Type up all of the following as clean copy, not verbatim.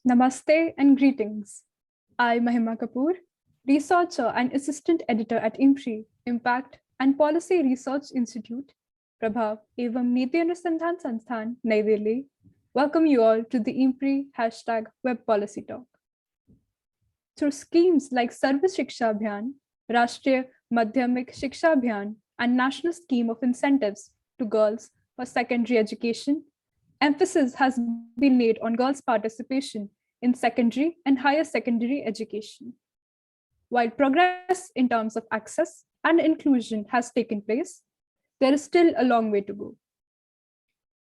Namaste and greetings. I'm Mahima Kapoor, researcher and assistant editor at IMPRI, Impact and Policy Research Institute, Prabhav एवं नीति अनुसंधान संस्थान नई Delhi. Welcome you all to the IMPRI #Web Policy Talk. Through schemes like Sarva Shiksha Abhiyan, Rashtriya Madhyamik Shiksha Abhiyan, and National Scheme of Incentives to Girls for Secondary Education, emphasis has been laid on girls' participation in secondary and higher secondary education. While progress in terms of access and inclusion has taken place, there is still a long way to go.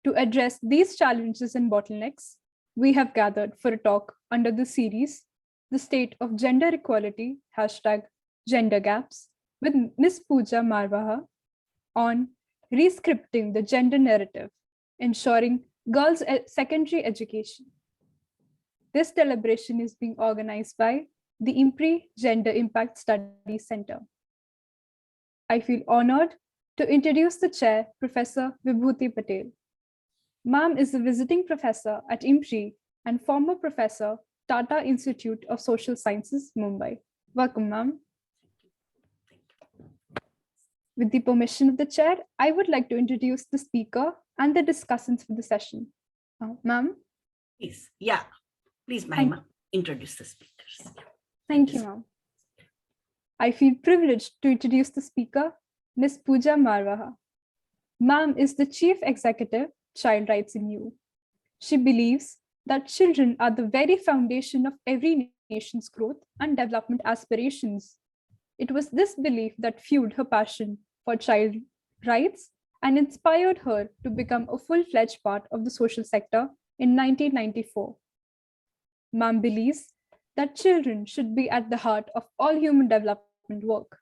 To address these challenges and bottlenecks, we have gathered for a talk under the series, The State of Gender Equality, #Gender Gaps, with Ms. Puja Marwaha on Rescripting the Gender Narrative, Ensuring Girls' Secondary Education. This deliberation is being organized by the IMPRI Gender Impact Studies Center. I feel honored to introduce the chair, Professor Vibhuti Patel. Ma'am is a visiting professor at IMPRI and former professor, Tata Institute of Social Sciences, Mumbai. Welcome, ma'am. With the permission of the chair, I would like to introduce the speaker and the discussants for the session. Ma'am? Please, yeah. Please, Mahima, introduce the speakers. Thank you, ma'am. I feel privileged to introduce the speaker, Ms. Puja Marwaha. Ma'am is the Chief Executive, Child Rights in You. She believes that children are the very foundation of every nation's growth and development aspirations. It was this belief that fueled her passion for child rights and inspired her to become a full-fledged part of the social sector in 1994. Ma'am believes that children should be at the heart of all human development work.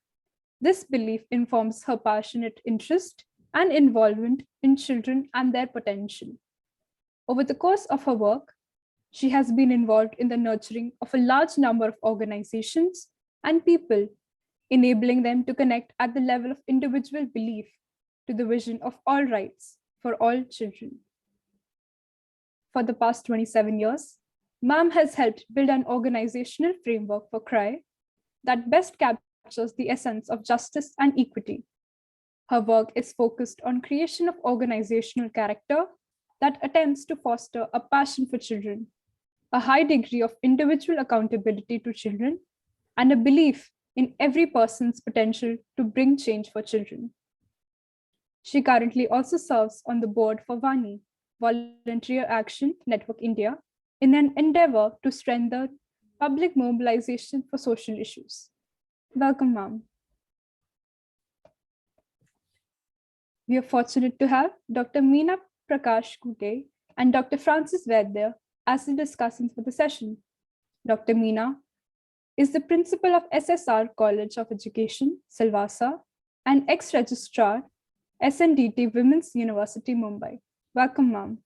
This belief informs her passionate interest and involvement in children and their potential. Over the course of her work, she has been involved in the nurturing of a large number of organizations and people, enabling them to connect at the level of individual belief to the vision of all rights for all children. For the past 27 years, Ma'am has helped build an organizational framework for CRI that best captures the essence of justice and equity. Her work is focused on creation of organizational character that attempts to foster a passion for children, a high degree of individual accountability to children, and a belief in every person's potential to bring change for children. She currently also serves on the board for VANI, Volunteer Action Network India, in an endeavor to strengthen public mobilization for social issues. Welcome, ma'am. We are fortunate to have Dr. Meena, Prakash, Kute, and Dr. Francis Vaidya as the discussants for the session. Dr. Meena is the principal of SSR College of Education, Silvassa, and ex-registrar, SNDT Women's University, Mumbai. Welcome, ma'am.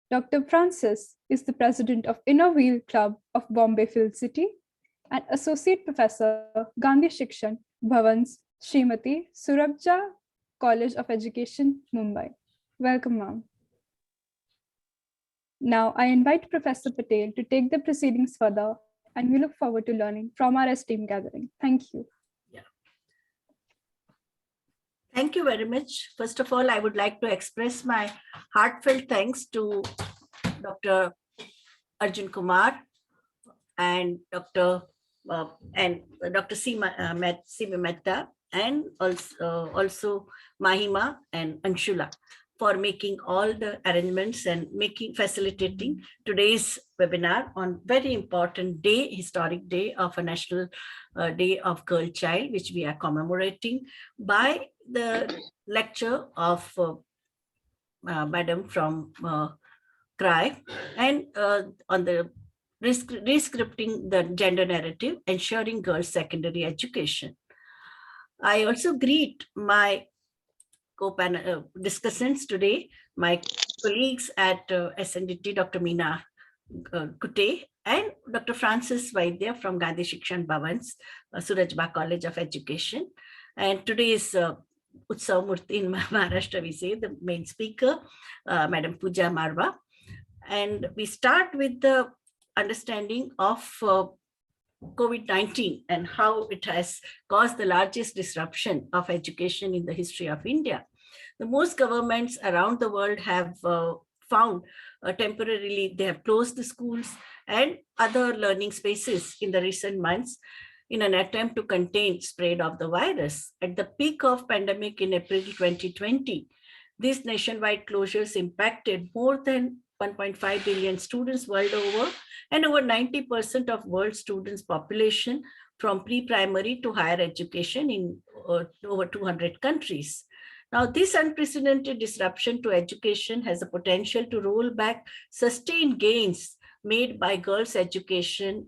Dr. Francis is the president of Inner Wheel Club of Bombay Filmcity and associate professor, Gandhi Shikshan, Bhavan's Srimati Surajba College of Education, Mumbai. Welcome, ma'am. Now, I invite Professor Patel to take the proceedings further, and we look forward to learning from our esteemed gathering. Thank you. Yeah. Thank you very much. First of all, I would like to express my heartfelt thanks to Dr. Arjun Kumar and Dr. Sima Mehta, and also Mahima and Anshula for making all the arrangements and facilitating today's webinar on very important day, historic day of a National Day of Girl Child, which we are commemorating by the lecture of Madam from CRI, and on the Rescripting the Gender Narrative, Ensuring Girls' Secondary Education. I also greet my co-panel discussants today, my colleagues at SNDT, Dr. Meena Kute, and Dr. Francis Vaidya from Gandhi Shikshan Bhavan's Surajba College of Education. And today is Utsav Murti in Maharashtra, we say, the main speaker, Madam Puja Marwaha. And we start with the understanding of COVID-19 and how it has caused the largest disruption of education in the history of India. The most governments around the world have found temporarily, they have closed the schools and other learning spaces in the recent months in an attempt to contain spread of the virus. At the peak of pandemic in April 2020, these nationwide closures impacted more than 1.5 billion students world over and over 90% of world students population from pre-primary to higher education in over 200 countries. Now, this unprecedented disruption to education has the potential to roll back sustained gains made by girls' education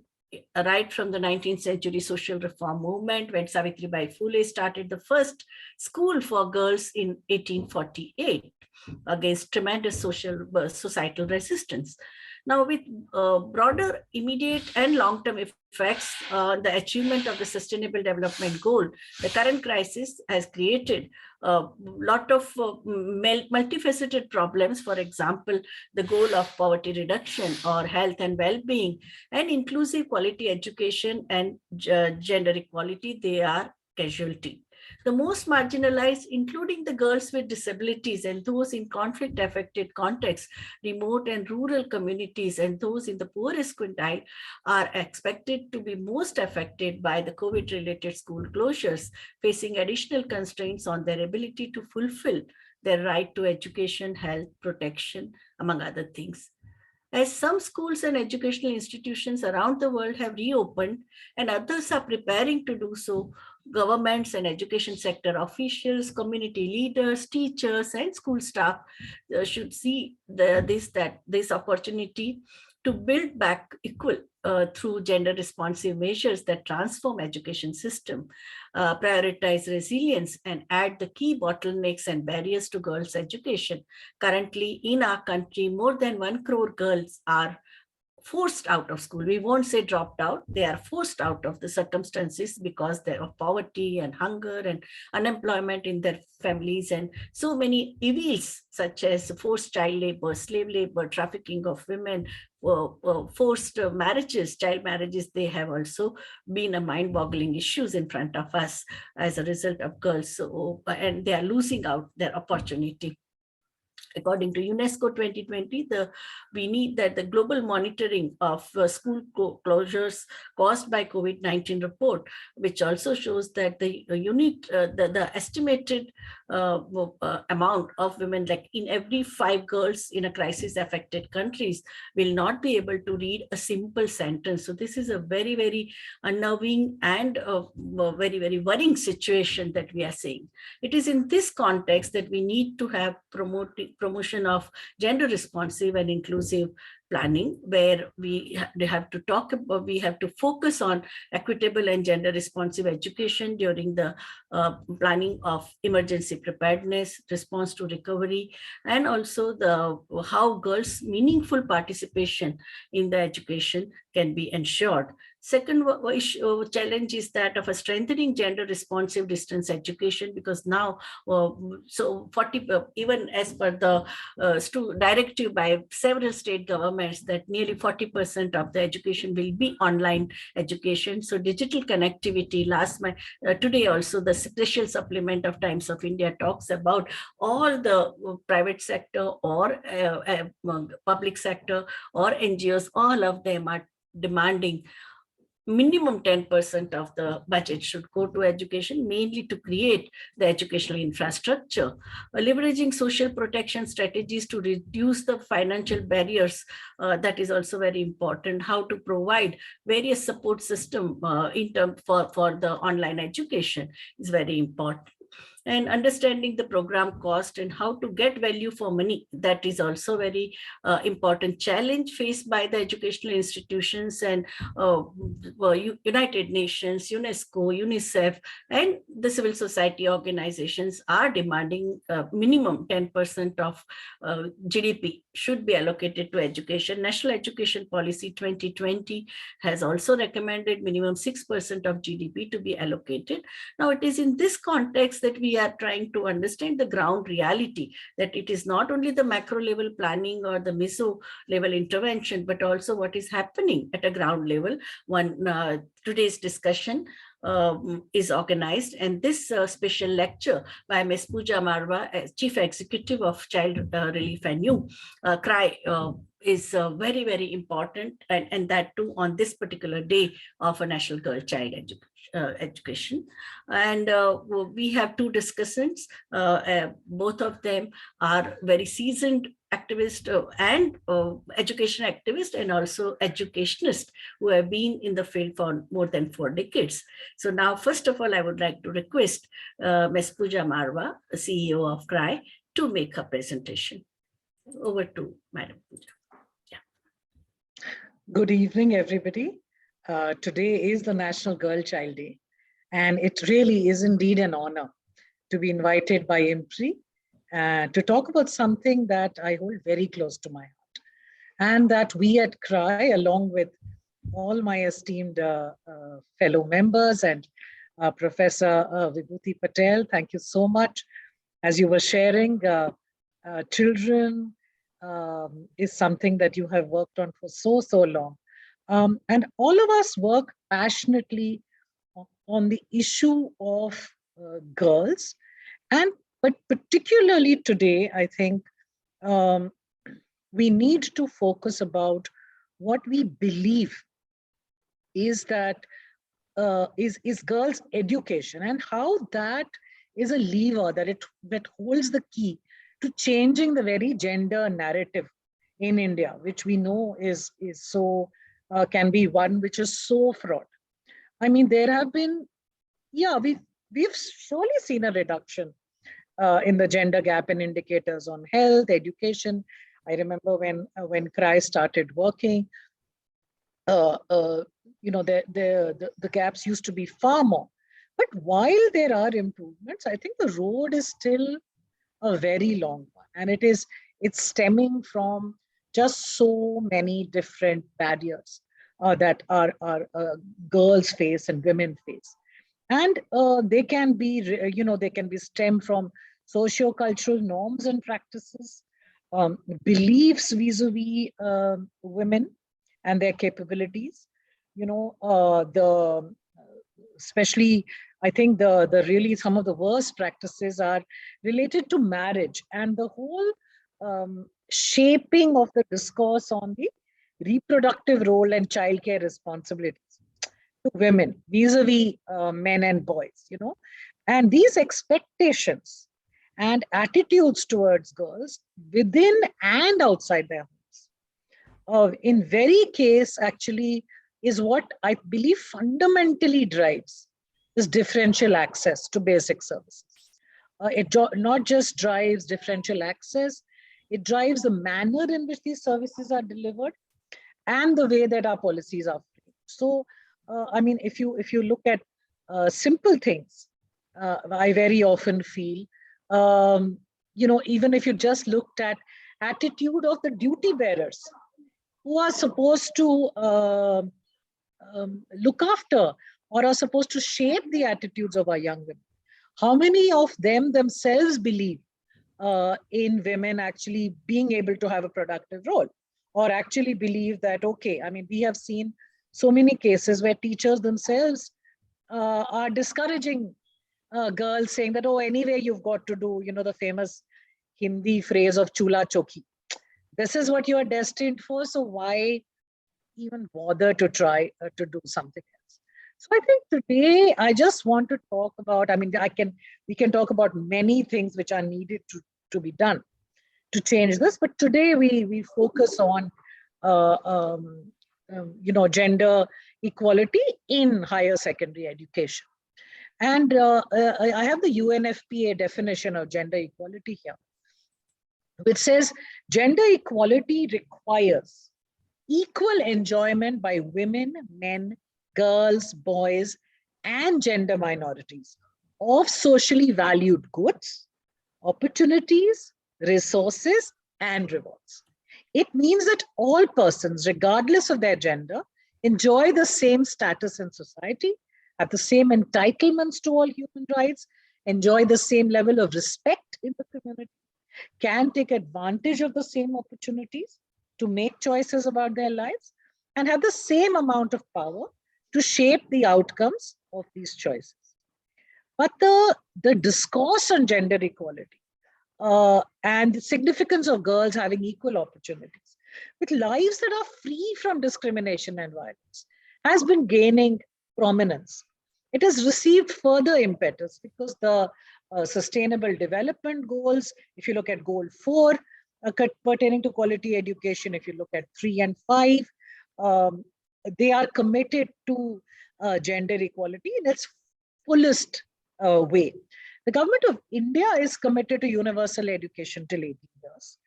right from the 19th century social reform movement, when Savitribai Phule started the first school for girls in 1848 against tremendous societal resistance. Now, with broader, immediate and long-term effects on the achievement of the Sustainable Development Goal, the current crisis has created a lot of multifaceted problems. For example, the goal of poverty reduction or health and well-being and inclusive quality education and gender equality, they are casualty. The most marginalized, including the girls with disabilities and those in conflict-affected contexts, remote and rural communities, and those in the poorest quintile, are expected to be most affected by the COVID-related school closures, facing additional constraints on their ability to fulfill their right to education, health, protection, among other things. As some schools and educational institutions around the world have reopened and others are preparing to do so, governments and education sector officials, community leaders, teachers, and school staff should see this opportunity to build back equal through gender responsive measures that transform education system, prioritize resilience, and add the key bottlenecks and barriers to girls' education. Currently, in our country, more than 1 crore girls are forced out of school. We won't say dropped out. They are forced out of the circumstances because of poverty and hunger and unemployment in their families, and so many evils such as forced child labor, slave labor, trafficking of women, forced marriages, child marriages. They have also been a mind-boggling issues in front of us as a result of girls. And they are losing out their opportunity. According to UNESCO 2020, we need that the global monitoring of school closures caused by COVID-19 report, which also shows that the the estimated amount of women, like in every 5 girls in a crisis affected countries, will not be able to read a simple sentence. So this is a very, very unnerving and very, very worrying situation that we are seeing. It is in this context that we need to have promotion of gender responsive and inclusive planning, where we have to focus on equitable and gender responsive education during the planning of emergency preparedness, response to recovery, and also how girls' meaningful participation in the education can be ensured. Second challenge is that of a strengthening gender responsive distance education, because now, even as per the directive by several state governments, that nearly 40% of the education will be online education. So digital connectivity, today also the special supplement of Times of India talks about all the private sector or public sector or NGOs, all of them are demanding minimum 10% of the budget should go to education, mainly to create the educational infrastructure. Leveraging social protection strategies to reduce the financial barriers, that is also very important. How to provide various support system for the online education is very important. And understanding the program cost and how to get value for money, that is also very important challenge faced by the educational institutions and United Nations, UNESCO, UNICEF, and the civil society organizations are demanding minimum 10% of GDP should be allocated to education. National Education Policy 2020 has also recommended minimum 6% of GDP to be allocated. Now, it is in this context that we are trying to understand the ground reality, that it is not only the macro level planning or the meso level intervention, but also what is happening at a ground level. Today's discussion is organized, and this special lecture by Ms. Puja Marwaha, Chief Executive of Child Relief and Youth, CRI, is very, very important, and that too on this particular day of a National Girl Child Education. And we have two discussants. Both of them are very seasoned activists and education activists, and also educationists who have been in the field for more than 4 decades. So now, first of all, I would like to request Ms. Puja Marwaha, CEO of CRI, to make her presentation. Over to Madam Puja. Good evening, everybody. Today is the National Girl Child Day, and it really is indeed an honor to be invited by IMPRI to talk about something that I hold very close to my heart, and that we at CRI, along with all my esteemed fellow members and Professor Vibhuti Patel, thank you so much. As you were sharing, children is something that you have worked on for so long. And all of us work passionately on the issue of girls. But particularly today, I think we need to focus about what we believe is that is girls' education, and how that is a lever that holds the key to changing the very gender narrative in India, which we know is so can be one which is so fraught. I mean, there have been, we've surely seen a reduction in the gender gap in indicators on health, education. I remember when CRI started working, the gaps used to be far more. But while there are improvements, I think the road is still a very long one, and it's stemming from just so many different barriers that our girls face and women face, and they can be stemmed from socio-cultural norms and practices, beliefs vis-a-vis women and their capabilities. Especially, I think the really some of the worst practices are related to marriage and the whole shaping of the discourse on the reproductive role and childcare responsibilities to women vis-a-vis men and boys, and these expectations and attitudes towards girls within and outside their homes, in very case actually is what I believe fundamentally drives this differential access to basic services. It not just drives differential access, it drives the manner in which these services are delivered and the way that our policies are framed. So, I mean, if you look at simple things, I very often feel, even if you just looked at attitude of the duty bearers who are supposed to look after or are supposed to shape the attitudes of our young women. How many of them themselves believe in women actually being able to have a productive role, or actually believe that, okay, I mean, we have seen so many cases where teachers themselves are discouraging girls, saying that, oh, anyway, you've got to do, the famous Hindi phrase of chula choki. This is what you are destined for, so why even bother to try to do something else? So I think today I just want to talk about, I mean, we can talk about many things which are needed to be done to change this, but today we focus on, gender equality in higher secondary education. And I have the UNFPA definition of gender equality here, which says gender equality requires equal enjoyment by women, men, girls, boys, and gender minorities of socially valued goods, opportunities, resources, and rewards. It means that all persons, regardless of their gender, enjoy the same status in society, have the same entitlements to all human rights, enjoy the same level of respect in the community, can take advantage of the same opportunities to make choices about their lives, and have the same amount of power to shape the outcomes of these choices. But the discourse on gender equality and the significance of girls having equal opportunities with lives that are free from discrimination and violence has been gaining prominence. It has received further impetus because the Sustainable Development Goals, if you look at Goal 4, pertaining to quality education, if you look at 3 and 5, they are committed to gender equality in its fullest way. The government of India is committed to universal education till 18 years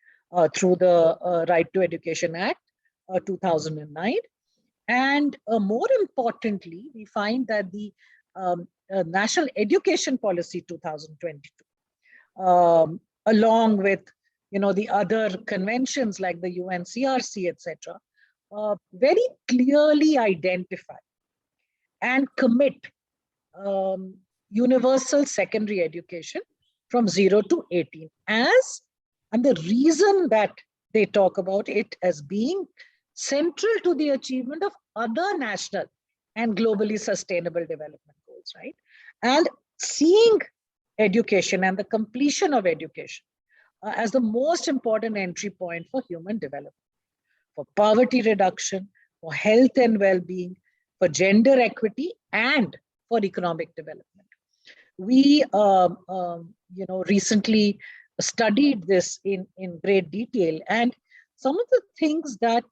through the Right to Education Act 2009. And more importantly, we find that the National Education Policy 2022, along with the other conventions like the UNCRC, etc., very clearly identify and commit universal secondary education from 0 to 18 and the reason that they talk about it as being central to the achievement of other national and globally sustainable development goals, right? And seeing education and the completion of education as the most important entry point for human development, for poverty reduction, for health and well-being, for gender equity, and for economic development. We recently studied this in great detail, and some of the things that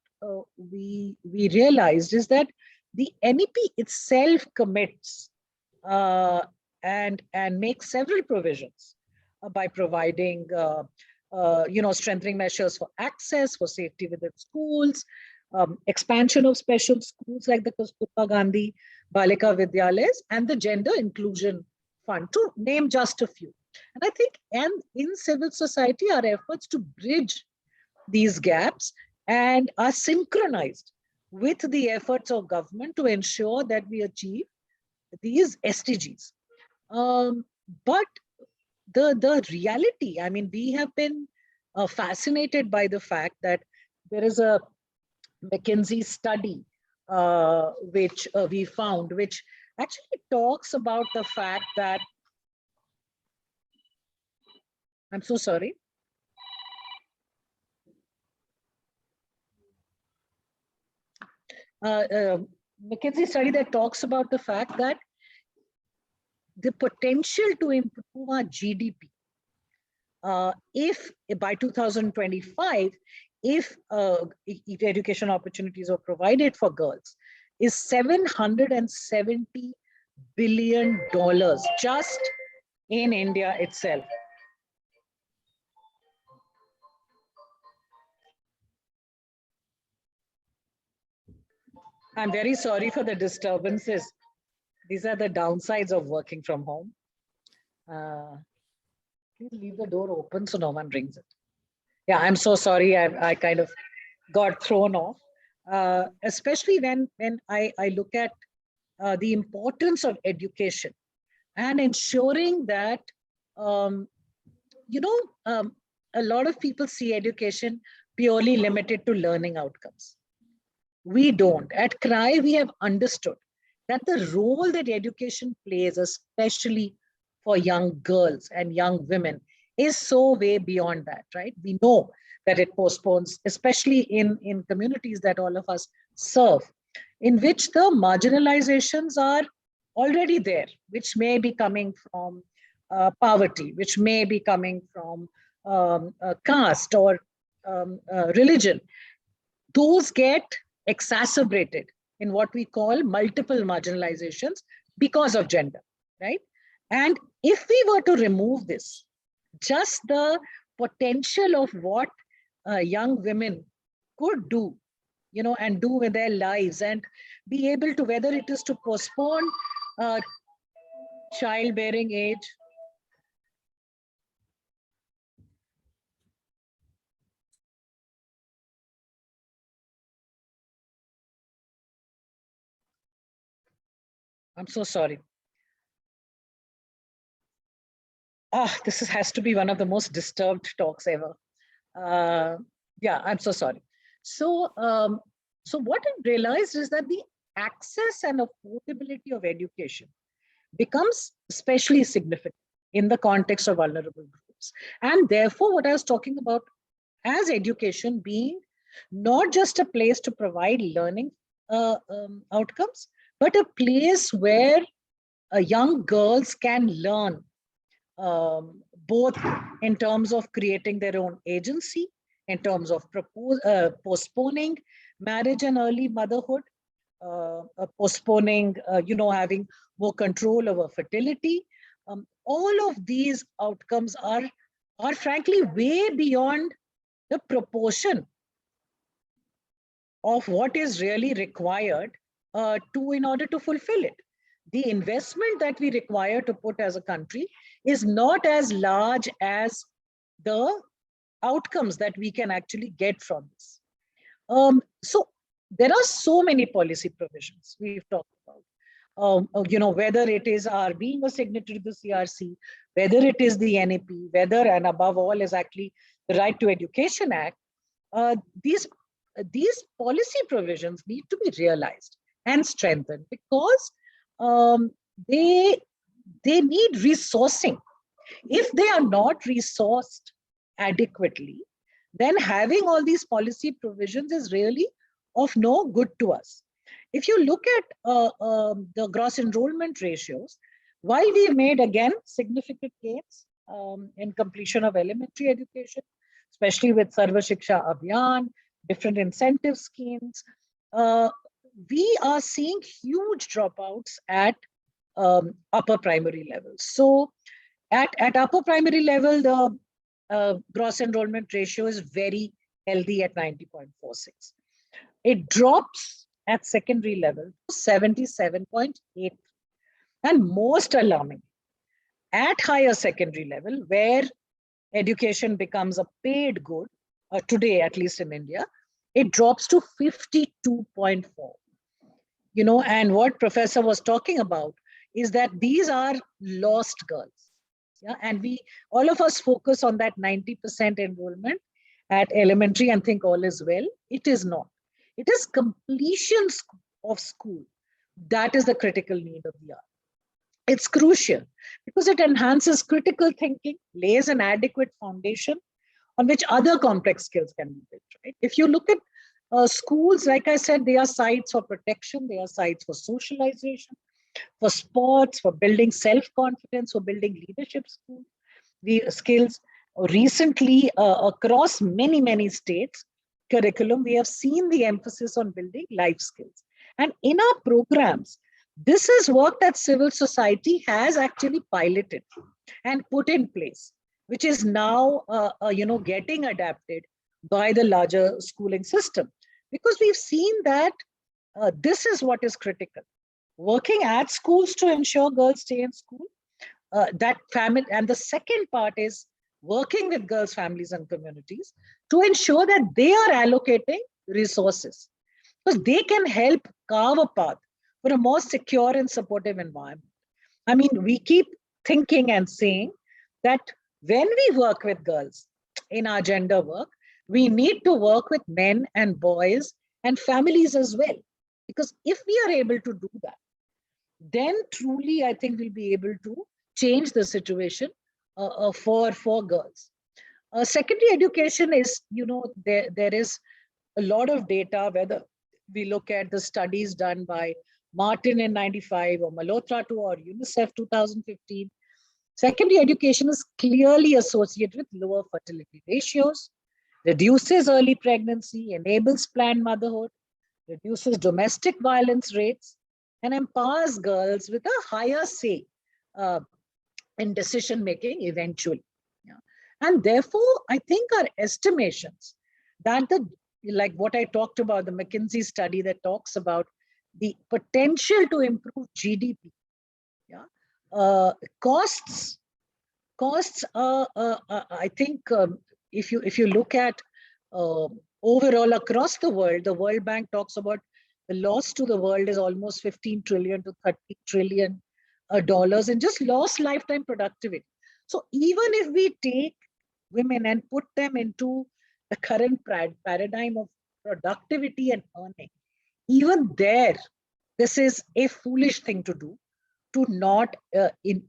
we realized is that the NEP itself commits and makes several provisions by providing strengthening measures for access, for safety within schools, expansion of special schools like the Kasturi Gandhi Balika Vidyalayas, and the Gender Inclusion Fund, to name just a few. And I think in civil society, our efforts to bridge these gaps and are synchronized with the efforts of government to ensure that we achieve these SDGs. But the reality, I mean, we have been fascinated by the fact that there is a McKinsey study which we found, which actually talks about the fact that, I'm so sorry. McKinsey study that talks about the fact that the potential to improve our GDP, if by 2025, if education opportunities are provided for girls, is $770 billion just in India itself. I'm very sorry for the disturbances. These are the downsides of working from home. Please leave the door open so no one rings it. Yeah, I'm so sorry. I kind of got thrown off, especially when I look at the importance of education and ensuring that, a lot of people see education purely limited to learning outcomes. We don't. At CRI, we have understood that the role that education plays, especially for young girls and young women, is so way beyond that, right? We know that it postpones, especially in communities that all of us serve, in which the marginalizations are already there, which may be coming from poverty, which may be coming from caste or religion. Those get exacerbated in what we call multiple marginalizations because of gender, right? And if we were to remove this, just the potential of what young women could do, and do with their lives, and be able to, whether it is to postpone childbearing age, I'm so sorry. This has to be one of the most disturbed talks ever. Yeah, I'm so sorry. So, so what I realized is that the access and affordability of education becomes especially significant in the context of vulnerable groups. And therefore, what I was talking about as education being not just a place to provide learning outcomes, but a place where young girls can learn both in terms of creating their own agency, in terms of postponing marriage and early motherhood, postponing, having more control over fertility. All of these outcomes are frankly way beyond the proportion of what is really required in order to fulfill it. The investment that we require to put as a country is not as large as the outcomes that we can actually get from this. So there are so many policy provisions we've talked about. Whether it is our being a signatory to the CRC, whether it is the NAP, whether and above all is actually the Right to Education Act, these policy provisions need to be realized and strengthened because they need resourcing. If they are not resourced adequately, then having all these policy provisions is really of no good to us. If you look at the gross enrollment ratios, while we made again significant gains in completion of elementary education, especially with Sarva Shiksha Abhiyan, different incentive schemes, we are seeing huge dropouts at upper primary levels. So at upper primary level, the gross enrollment ratio is very healthy at 90.46. It drops at secondary level to 77.8. And most alarming, at higher secondary level, where education becomes a paid good, today, at least in India, it drops to 52.4. And what Professor was talking about is that these are lost girls. Yeah, and all of us focus on that 90% enrollment at elementary and think all is well. It is not. It is completion of school. That is the critical need of the hour. It's crucial because it enhances critical thinking, lays an adequate foundation on which other complex skills can be built. Right? If you look at schools, like I said, they are sites for protection, they are sites for socialization, for sports, for building self-confidence, for building leadership skills. Recently, across many states, curriculum, we have seen the emphasis on building life skills. And in our programs, this is work that civil society has actually piloted and put in place, which is now, getting adapted by the larger schooling system. Because we've seen that this is what is critical. Working at schools to ensure girls stay in school, that family, and the second part is working with girls' families and communities to ensure that they are allocating resources, because they can help carve a path for a more secure and supportive environment. I mean, we keep thinking and saying that when we work with girls in our gender work, we need to work with men and boys and families as well. Because if we are able to do that, then truly, I think we'll be able to change the situation for girls. Secondary education is, there is a lot of data, whether we look at the studies done by Martin in 95 or Malhotra 2 or UNICEF 2015. Secondary education is clearly associated with lower fertility ratios, reduces early pregnancy, enables planned motherhood, reduces domestic violence rates, and empowers girls with a higher say in decision making eventually. Yeah. And therefore, I think our estimations that like what I talked about, the McKinsey study that talks about the potential to improve GDP. Yeah. Costs. I think if you look at overall across the World Bank talks about the loss to the world is almost 15 trillion to 30 trillion dollars in just lost lifetime productivity. So even if we take women and put them into the current paradigm of productivity and earning, even there, this is a foolish thing to do, to not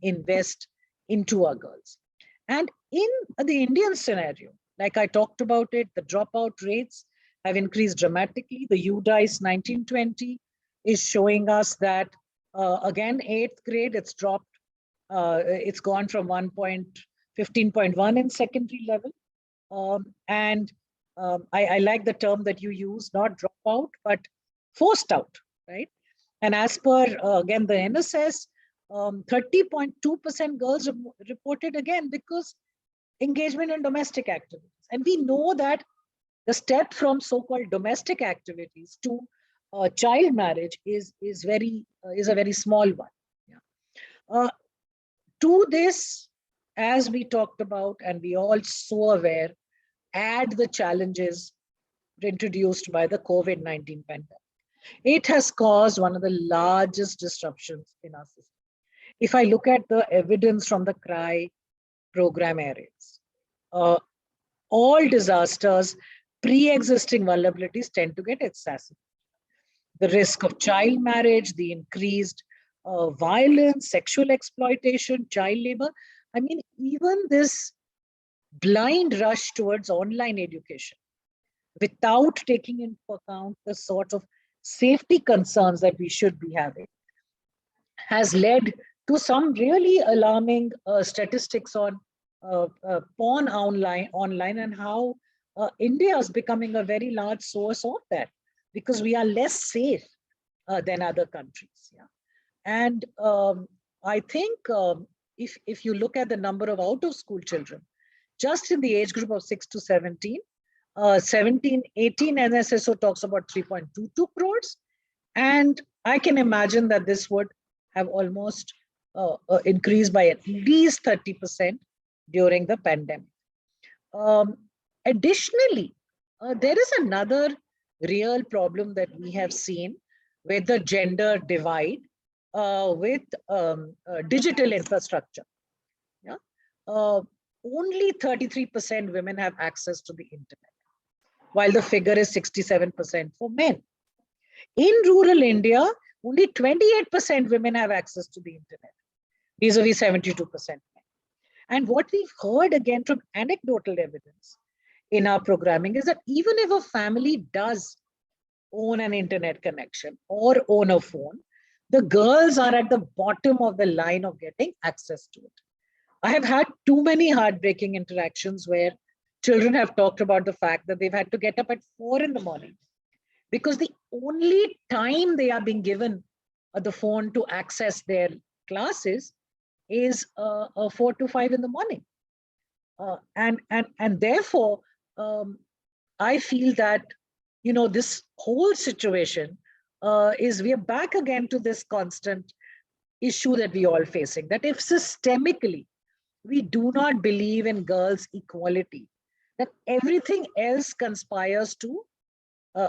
invest into our girls. And in the Indian scenario, like I talked about it, the dropout rates have increased dramatically. The UDICE 1920 is showing us that, again, 8th grade, it's dropped. It's gone from 15.1 in secondary level. I like the term that you use, not dropout, but forced out, right? And as per, again, the NSS, 30.2% girls reported, again, because engagement in domestic activities. And we know that the step from so-called domestic activities to child marriage is a very small one. Yeah. To this, as we talked about, and we all so aware, add the challenges introduced by the COVID-19 pandemic. It has caused one of the largest disruptions in our system. If I look at the evidence from the CRI program areas, all disasters, pre-existing vulnerabilities tend to get exacerbated. The risk of child marriage, the increased violence, sexual exploitation, child labor. I mean, even this blind rush towards online education without taking into account the sort of safety concerns that we should be having has led to some really alarming statistics on porn online and how India is becoming a very large source of that, because we are less safe than other countries. Yeah. And I think if you look at the number of out-of-school children, just in the age group of 6 to 17, 18 NSSO talks about 3.22 crores. And I can imagine that this would have almost increased by at least 30% during the pandemic. Additionally, there is another real problem that we have seen with the gender divide with digital infrastructure. Yeah? Only 33% women have access to the internet, while the figure is 67% for men. In rural India, only 28% women have access to the internet, vis-a-vis 72% men. And what we've heard, again, from anecdotal evidence in our programming is that even if a family does own an internet connection or own a phone, the girls are at the bottom of the line of getting access to it. I have had too many heartbreaking interactions where children have talked about the fact that they've had to get up at 4 in the morning because the only time they are being given the phone to access their classes is 4 to 5 in the morning. And therefore, I feel that, you know, this whole situation we are back again to this constant issue that we all facing, that if systemically we do not believe in girls' equality, that everything else conspires to,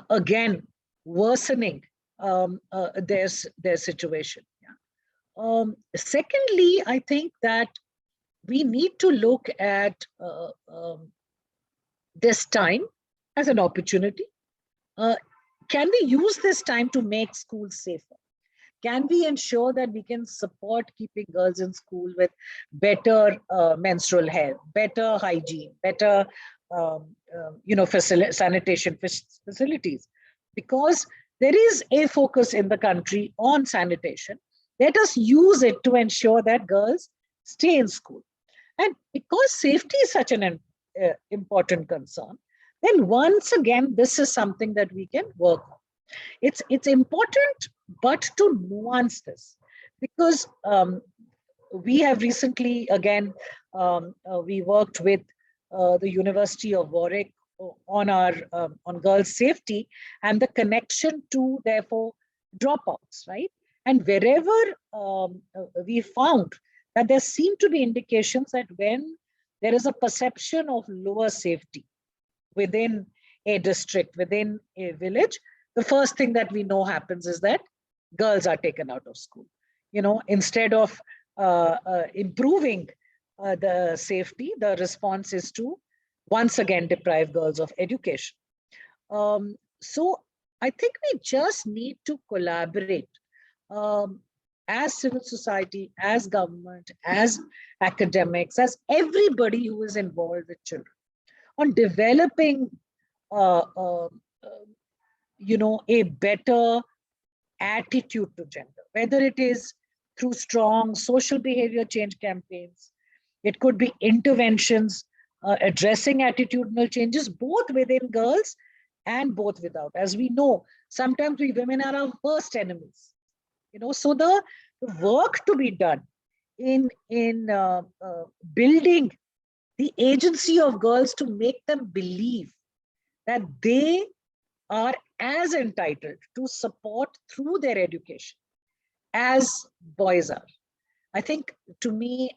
again, worsening their situation. Yeah. Secondly, I think that we need to look at this time as an opportunity. Can we use this time to make schools safer? Can we ensure that we can support keeping girls in school with better menstrual health, better hygiene, better sanitation facilities? Because there is a focus in the country on sanitation. Let us use it to ensure that girls stay in school. And because safety is such an important concern, then once again, this is something that we can work on. It's important, but to nuance this, because we have recently, again, we worked with the University of Warwick on our on girls' safety and the connection to, therefore, dropouts, right? And wherever we found that there seem to be indications that when there is a perception of lower safety within a district, within a village, the first thing that we know happens is that girls are taken out of school. You know, instead of improving the safety, the response is to once again deprive girls of education. So I think we just need to collaborate as civil society, as government, as academics, as everybody who is involved with children on developing, a better attitude to gender, whether it is through strong social behavior change campaigns, it could be interventions addressing attitudinal changes both within girls and both without. As we know, sometimes we women are our worst enemies. So the work to be done in building the agency of girls to make them believe that they are as entitled to support through their education as boys are. I think, to me,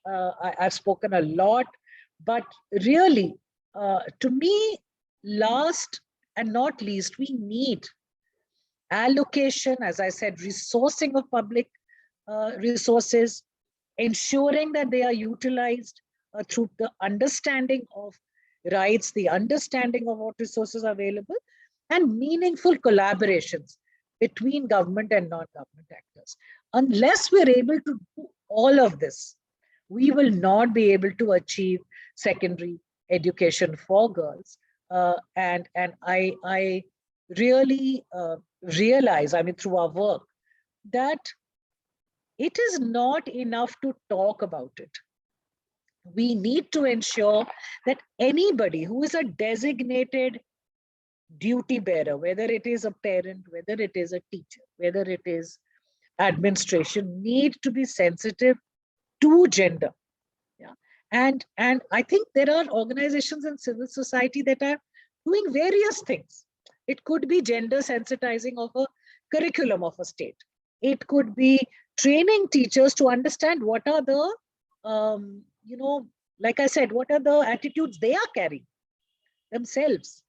I've spoken a lot, but really, to me, last and not least, we need allocation, as I said, resourcing of public resources, ensuring that they are utilized through the understanding of rights, the understanding of what resources are available, and meaningful collaborations between government and non-government actors. Unless we're able to do all of this, we will not be able to achieve secondary education for girls. And I really realize, through our work, that it is not enough to talk about it. We need to ensure that anybody who is a designated duty bearer, whether it is a parent, whether it is a teacher, whether it is administration, need to be sensitive to gender. Yeah. And I think there are organizations in civil society that are doing various things. It could be gender sensitizing of a curriculum of a state. It could be training teachers to understand what are the, like I said, what are the attitudes they are carrying themselves.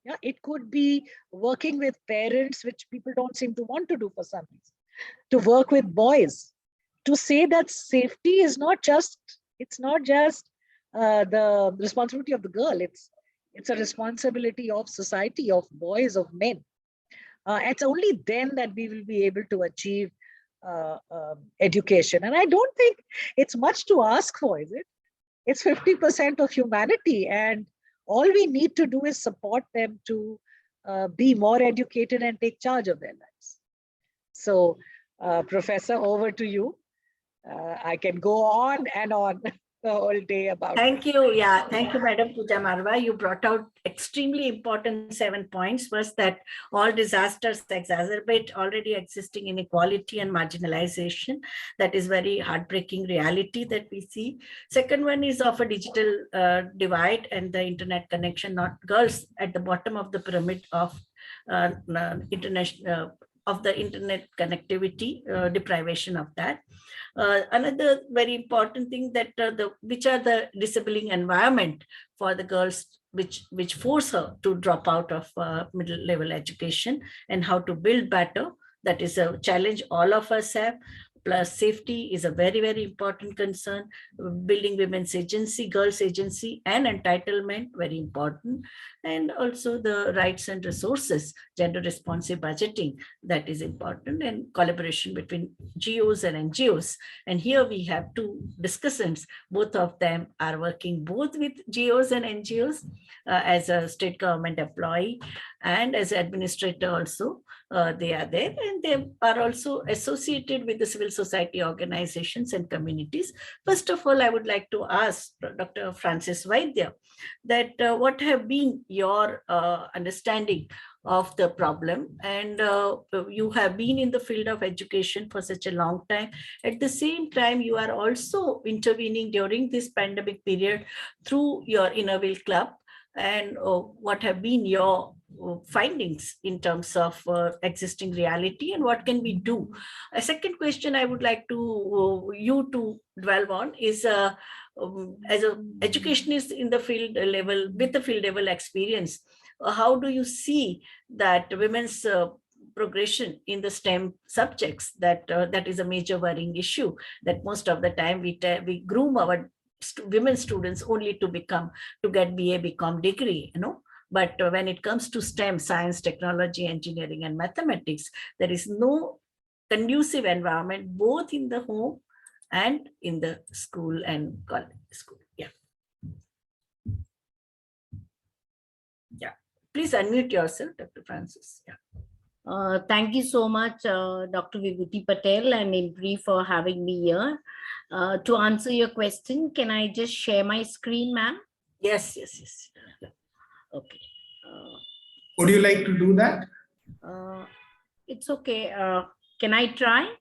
Yeah, it could be working with parents, which people don't seem to want to do for some reason, to work with boys, to say that safety is not just, it's not just the responsibility of the girl, it's a responsibility of society, of boys, of men. It's only then that we will be able to achieve education. And I don't think it's much to ask for, is it? It's 50% of humanity, and all we need to do is support them to be more educated and take charge of their lives. So, Professor, over to you. I can go on and on the whole day about. Thank you. Yeah, thank you, Madam Puja Marwaha. You brought out extremely important 7 points. First, that all disasters exacerbate already existing inequality and marginalization. That is very heartbreaking reality that we see. Second one is of a digital divide and the internet connection, not girls at the bottom of the pyramid of international of the internet connectivity, deprivation of that. Another very important thing that which are the disabling environment for the girls which force her to drop out of middle level education, and how to build better. That is a challenge all of us have. Plus, safety is a very, very important concern. Building women's agency, girls' agency, and entitlement, very important. And also the rights and resources, gender responsive budgeting, that is important, and collaboration between GOs and NGOs. And here we have 2 discussants. Both of them are working both with GOs and NGOs as a state government employee and as administrator also. They are there, and they are also associated with the civil society organizations and communities. First of all, I would like to ask Dr. Francis Vaidya that what have been your understanding of the problem, and you have been in the field of education for such a long time. At the same time, you are also intervening during this pandemic period through your Innerville Club, and what have been your findings in terms of existing reality, and what can we do? A second question I would like to you to dwell on is as an educationist in the field level, with the field level experience, how do you see that women's progression in the STEM subjects? That that is a major worrying issue, that most of the time we groom our women students only to get BA, BCom degree, But when it comes to STEM, science, technology, engineering, and mathematics, there is no conducive environment, both in the home and in the school and college school. Yeah. Yeah. Please unmute yourself, Dr. Francis. Yeah. Thank you so much, Dr. Vibhuti Patel and IMPRI for having me here. To answer your question, can I just share my screen, ma'am? Yes. Okay. Would you like to do that? It's okay. Can I try?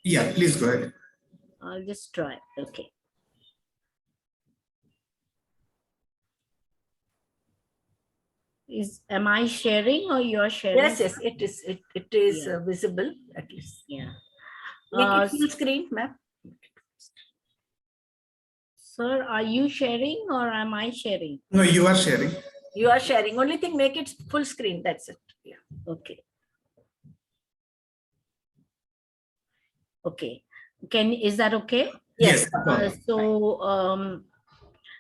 Yeah, please go ahead. I'll just try. Okay. Am I sharing or you're sharing? Yes, it is. It is Yeah. visible at least. Yeah. Make it full screen, ma'am. Sir, are you sharing or am I sharing? No, you are sharing. You are sharing. Only thing, make it full screen. That's it. Yeah. Okay. Okay. Is that okay? Yes.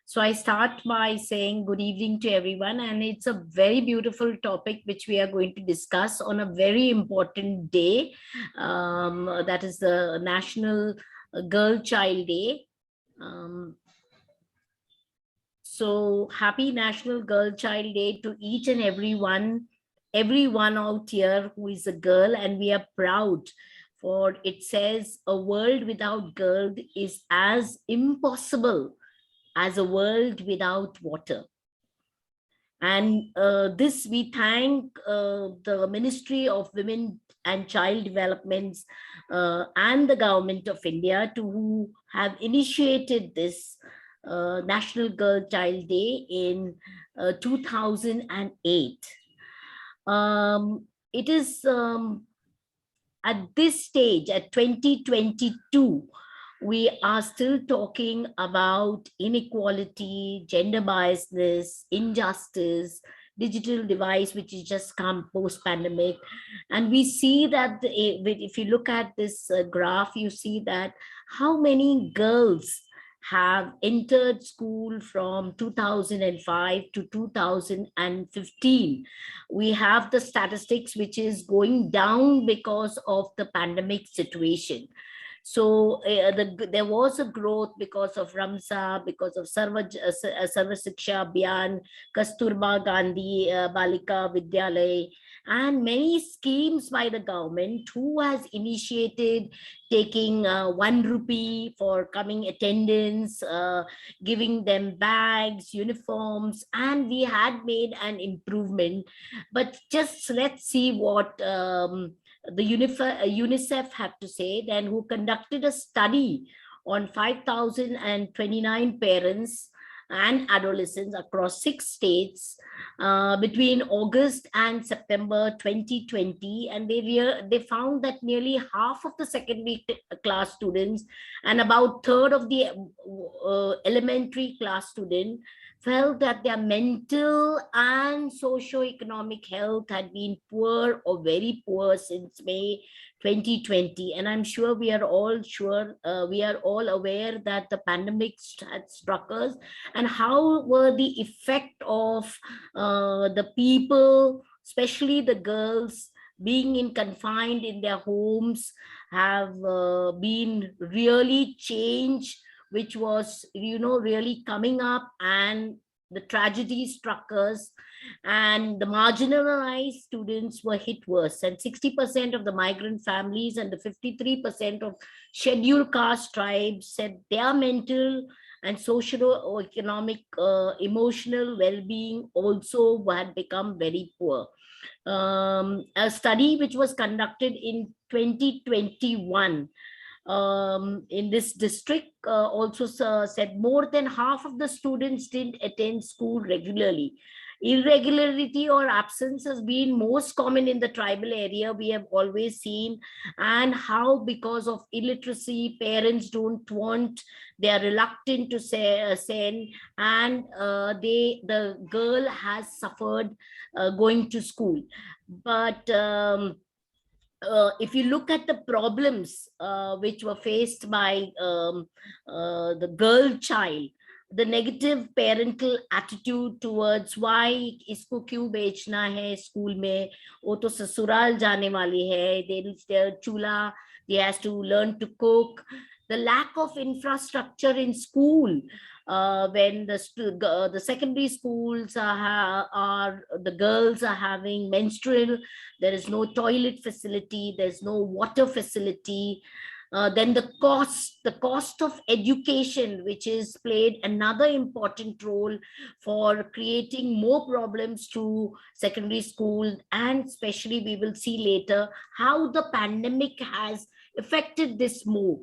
So I start by saying good evening to everyone, and it's a very beautiful topic which we are going to discuss on a very important day. That is the National Girl Child Day. So happy National Girl Child Day to each and everyone out here who is a girl, and we are proud. For it says a world without girls is as impossible as a world without water. And this we thank the Ministry of Women and Child Development and the Government of India who have initiated this National Girl Child Day in 2008. It is at this stage, at 2022, we are still talking about inequality, gender biasness, injustice, digital device, which is just come post-pandemic. And we see that if you look at this graph, you see that how many girls have entered school from 2005 to 2015. We have the statistics which is going down because of the pandemic situation. So there was a growth because of Ramsa, because of Sarva Shiksha Abhiyan, Kasturba Gandhi Balika Vidyalay, and many schemes by the government who has initiated taking 1 rupee for coming attendance, giving them bags, uniforms, and we had made an improvement. But just let's see what the UNICEF have to say, then, who conducted a study on 5,029 parents and adolescents across 6 states between August and September 2020, and they found that nearly half of the secondary class students and about third of the elementary class students felt that their mental and socio-economic health had been poor or very poor since May 2020. And I'm sure we are all aware that the pandemic had struck us, and how were the effect of the people, especially the girls, being confined in their homes, have been really changed, which was, really coming up, and the tragedy struck us, and the marginalized students were hit worse. And 60% of the migrant families and the 53% of scheduled caste tribes said their mental and socio-economic, emotional well-being also had become very poor. A study which was conducted in 2021 in this district also said more than half of the students didn't attend school regularly. Irregularity or absence has been most common in the tribal area, we have always seen, and how because of illiteracy, parents don't want, they are reluctant to send, and the girl has suffered going to school. But if you look at the problems which were faced by the girl child, the negative parental attitude towards why isko kyun bechna hai school mein, wo to sasural jaane wali hai, their chula, he has to learn to cook. The lack of infrastructure in school, when the secondary schools are the girls are having menstrual, there is no toilet facility, there's no water facility. Then the cost of education, which is played another important role for creating more problems to secondary school. And especially we will see later how the pandemic has affected this more.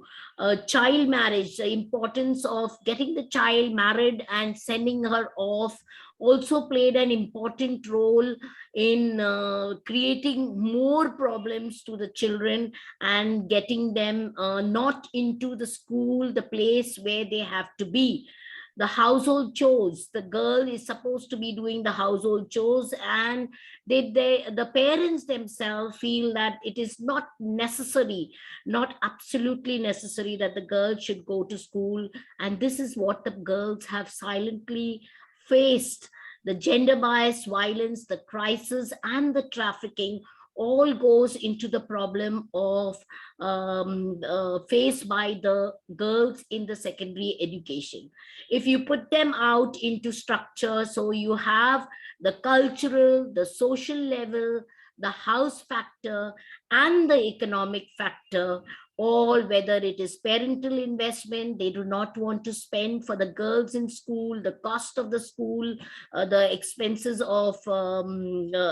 Child marriage, the importance of getting the child married and sending her off also played an important role in creating more problems to the children and getting them not into the school, the place where they have to be. The household chores, the girl is supposed to be doing the household chores, and the parents themselves feel that it is not necessary, not absolutely necessary, that the girl should go to school. And this is what the girls have silently faced. The gender bias violence, the crisis, and the trafficking all goes into the problem of faced by the girls in the secondary education. If you put them out into structure, so you have the cultural, the social level, the house factor, and the economic factor, all, whether it is parental investment, they do not want to spend for the girls in school, the cost of the school, the expenses of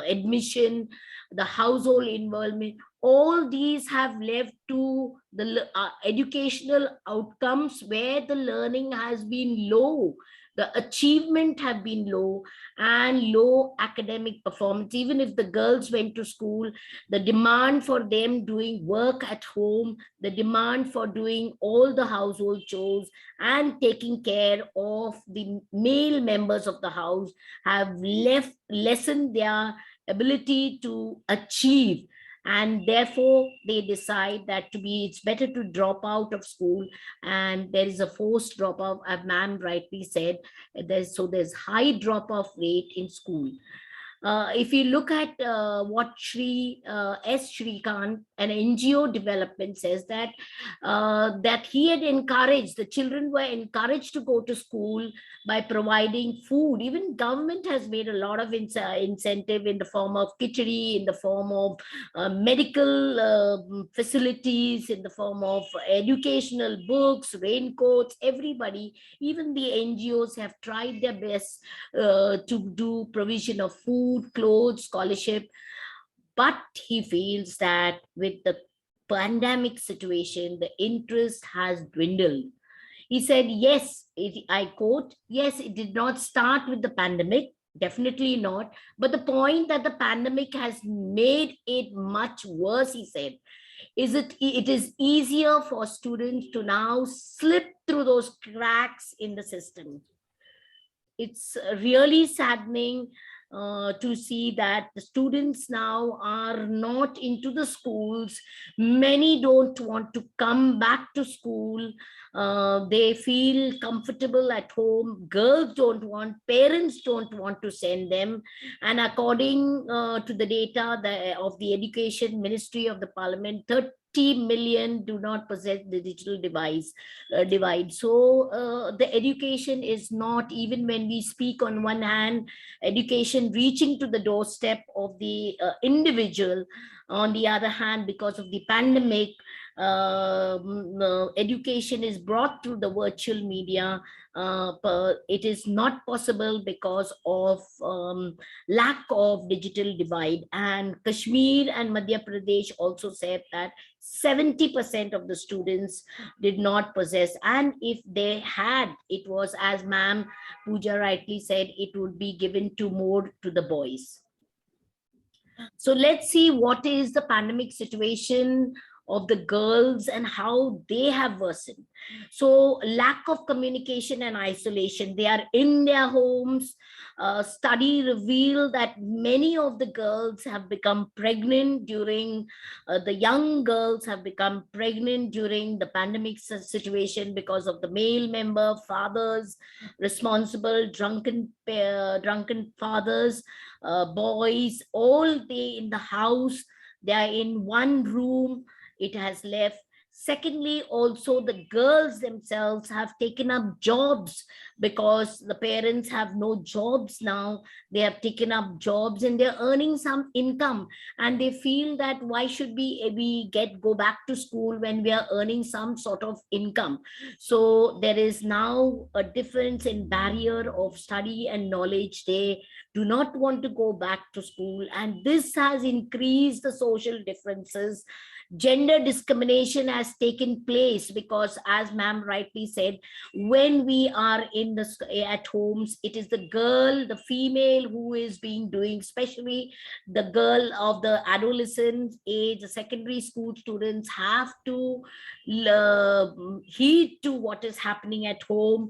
admission, the household involvement, all these have led to the educational outcomes where the learning has been low, the achievement have been low, and low academic performance. Even if the girls went to school, the demand for them doing work at home, the demand for doing all the household chores and taking care of the male members of the house have lessened their ability to achieve. And therefore they decide that it's better to drop out of school, and there is a forced dropout, as ma'am rightly said. There's high drop-off rate in school. If you look at what Shri S. Shrikant, an NGO development, says that that he had encouraged, the children were encouraged to go to school by providing food. Even government has made a lot of incentive in the form of khichdi, in the form of medical facilities, in the form of educational books, raincoats. Everybody, even the NGOs, have tried their best to do provision of food, clothes, scholarship. But he feels that with the pandemic situation, the interest has dwindled. He said, yes, I quote, yes, it did not start with the pandemic, definitely not. But the point that the pandemic has made it much worse, he said, it is easier for students to now slip through those cracks in the system. It's really saddening to see that the students now are not into the schools. Many don't want to come back to school. They feel comfortable at home. Girls don't want, parents don't want to send them. And according to the data of the Education Ministry of the Parliament, 30 million do not possess the digital divide. So the education is not, even when we speak on one hand, education reaching to the doorstep of the individual, on the other hand, because of the pandemic, education is brought through the virtual media. It is not possible because of lack of digital divide. And Kashmir and Madhya Pradesh also said that 70% of the students did not possess, and if they had, it was, as ma'am Puja rightly said, it would be given to more to the boys. So let's see what is the pandemic situation of the girls and how they have worsened. So lack of communication and isolation. They are in their homes. Study revealed that many of the girls have become pregnant during, the young girls have become pregnant during the pandemic situation because of the male member, fathers, responsible, drunken fathers, boys, all day in the house. They are in one room. It has left. Secondly, also the girls themselves have taken up jobs because the parents have no jobs now. They have taken up jobs and they're earning some income, and they feel that why should we go back to school when we are earning some sort of income. So there is now a difference in barrier of study and knowledge. They do not want to go back to school, and this has increased the social differences. Gender discrimination has taken place because, as ma'am rightly said, when we are in the at homes, it is the girl, the female, who is being doing, especially the girl of the adolescent age. The secondary school students have to heed to what is happening at home,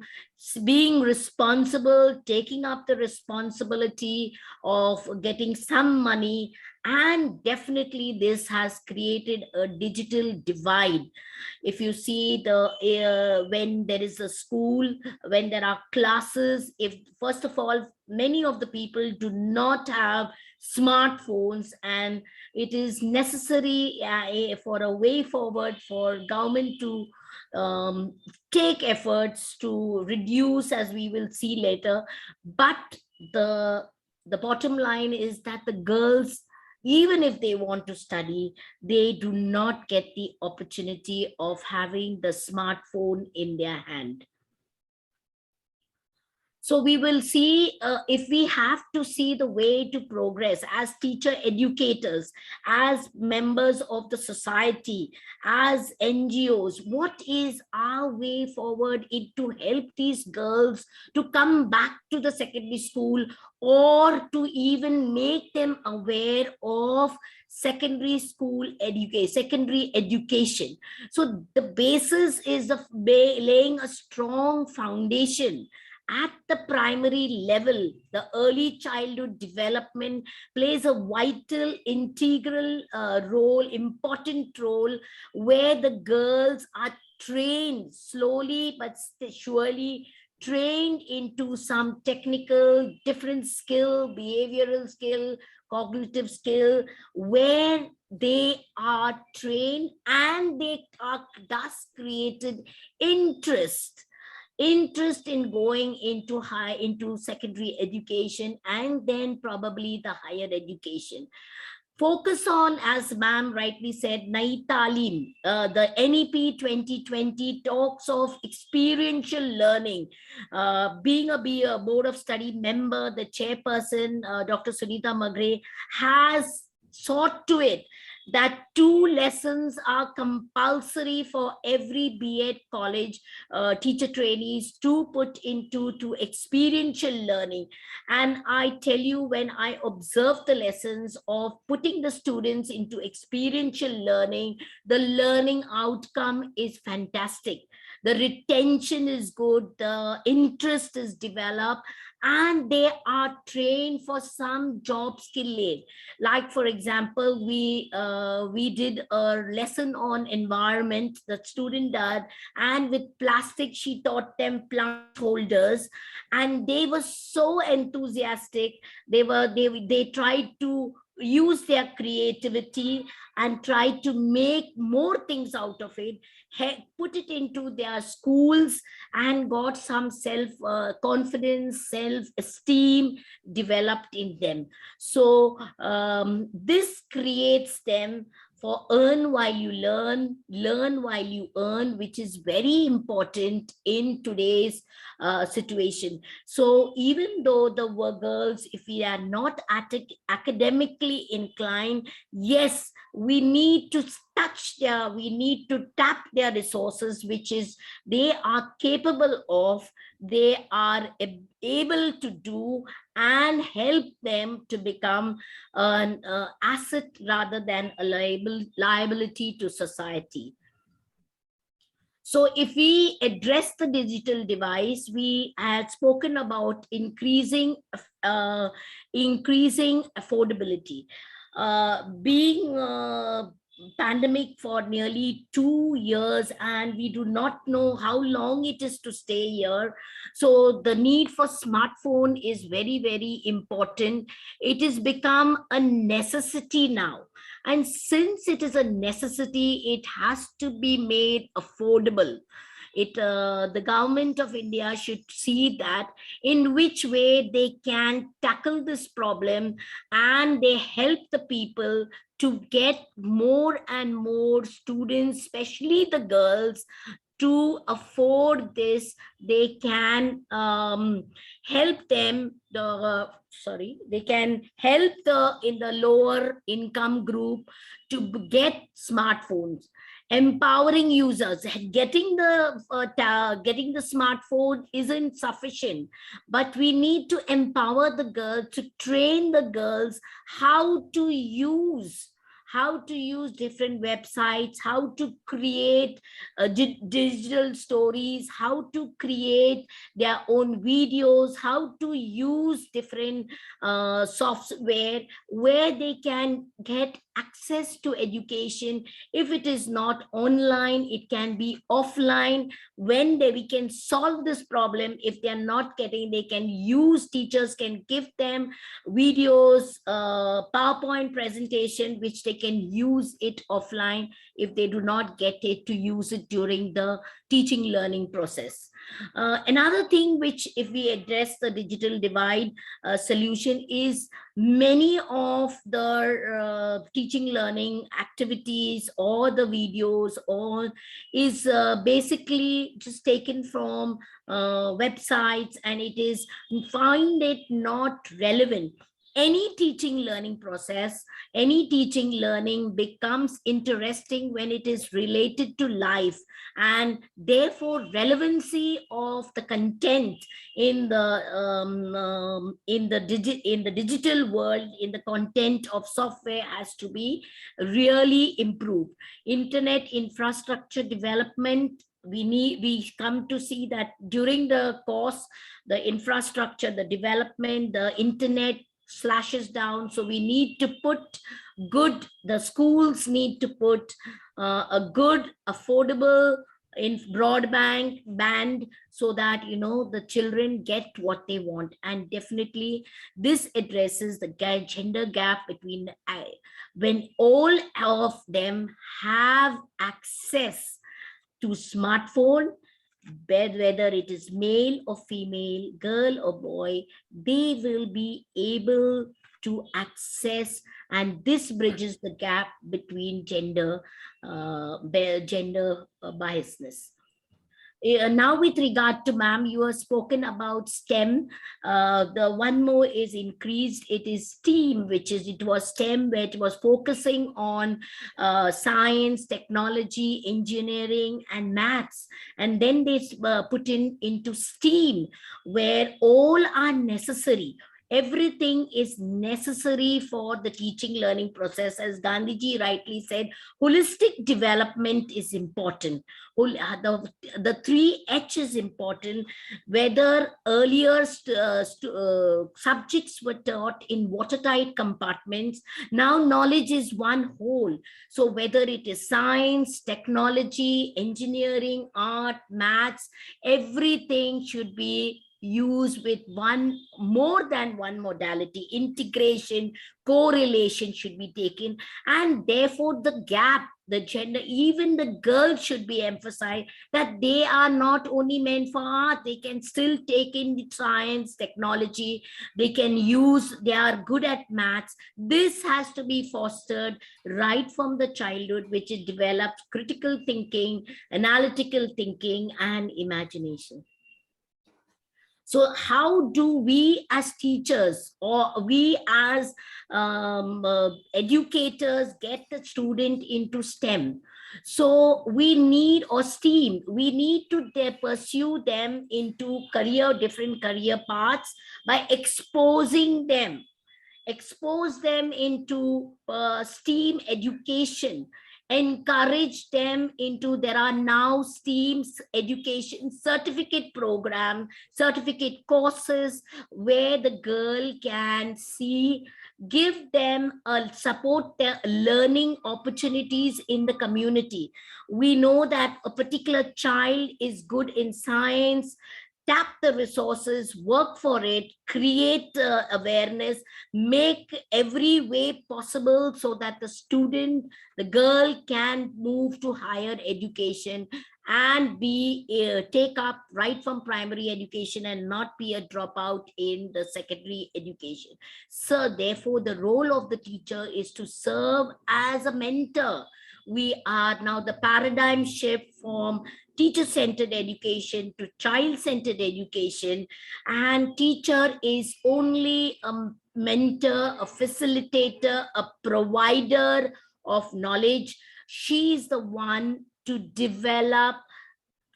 being responsible, taking up the responsibility of getting some money. And definitely this has created a digital divide. If you see the when there is a school, when there are classes, if first of all, many of the people do not have smartphones, and it is necessary for a way forward for government to take efforts to reduce, as we will see later. But the bottom line is that the girls, even if they want to study, they do not get the opportunity of having the smartphone in their hand. So we will see, if we have to see the way to progress as teacher educators, as members of the society, as NGOs, what is our way forward to help these girls to come back to the secondary school, or to even make them aware of secondary school secondary education. So the basis is of laying a strong foundation at the primary level. The early childhood development plays a vital, integral role, important role, where the girls are trained slowly but surely, trained into some technical, different skill, behavioral skill, cognitive skill, where they are trained and they are thus created interest in going into secondary education, and then probably the higher education. Focus on, as ma'am rightly said, Nai Talim. The NEP 2020 talks of experiential learning. Being a board of study member, the chairperson, Dr. Sunita Magre, has sought to it that 2 lessons are compulsory for every B.Ed college teacher trainees to put into experiential learning. And I tell you, when I observe the lessons of putting the students into experiential learning, the learning outcome is fantastic. The retention is good, the interest is developed, and they are trained for some job skill aid. Like, for example, we did a lesson on environment, the student did, and with plastic, she taught them plant holders, and they were so enthusiastic. They tried to use their creativity and try to make more things out of it, put it into their schools, and got some self confidence, self esteem developed in them. So this creates them for earn while you learn, learn while you earn, which is very important in today's situation. So even though the girls, if we are not academically inclined, yes, we need to we need to tap their resources, which is they are capable of, they are able to do, and help them to become an asset rather than a liability to society. So if we address the digital device, we had spoken about increasing affordability. Being pandemic for nearly 2 years, and we do not know how long it is to stay here. So the need for smartphone is very, very important. It has become a necessity now. And since it is a necessity, it has to be made affordable. The government of India should see that in which way they can tackle this problem, and they help the people to get more and more students, especially the girls, to afford this. They can help them, they can help in the lower income group to get smartphones. Empowering users, getting the smartphone isn't sufficient, but we need to empower the girls, to train the girls how to use different websites, how to create digital stories, how to create their own videos, how to use different software where they can get access to education. If it is not online, it can be offline. When we can solve this problem, if they are not getting, they can use, teachers can give them videos, PowerPoint presentation, which they can use it offline if they do not get it, to use it during the teaching learning process. Another thing which, if we address the digital divide solution, is many of the teaching learning activities or the videos or is basically just taken from websites, and it is find it not relevant. Any teaching learning process, any teaching learning becomes interesting when it is related to life, and therefore relevancy of the content in the digital world, in the content of software, has to be really improved. Internet infrastructure development, we come to see that during the course, the infrastructure, the development, the internet slashes down. So we need to put the schools need to put a good affordable in broadband band, so that the children get what they want. And definitely this addresses the gender gap between when all of them have access to smartphone, whether it is male or female, girl or boy, they will be able to access, and this bridges the gap between gender biasness. Now with regard to ma'am, you have spoken about STEM. The one more is increased. It is STEAM, it was STEM, where it was focusing on science, technology, engineering, and maths. And then they put into STEAM, where all are necessary. Everything is necessary for the teaching learning process. As Gandhiji rightly said, holistic development is important. The 3H is important. Whether earlier subjects were taught in watertight compartments, now knowledge is one whole. So whether it is science, technology, engineering, art, maths, everything should be used with more than one modality. Integration, correlation should be taken, and therefore the gap, the gender, even the girls should be emphasized, that they are not only meant for art, they can still take in the science, technology, they are good at maths. This has to be fostered right from the childhood, which it develops critical thinking, analytical thinking, and imagination. So how do we as teachers or we as educators get the student into STEM? So we need, or STEAM, we need to pursue them into different career paths by exposing them. Expose them into STEAM education, encourage them into, there are now STEAM education certificate program, certificate courses where the girl can see, give them support their learning opportunities in the community. We know that a particular child is good in science, tap the resources, work for it, create awareness, make every way possible so that the student, the girl, can move to higher education and take up right from primary education and not be a dropout in the secondary education. So therefore, the role of the teacher is to serve as a mentor. We are now the paradigm shift from teacher-centered education to child-centered education, and teacher is only a mentor, a facilitator, a provider of knowledge. She is the one to develop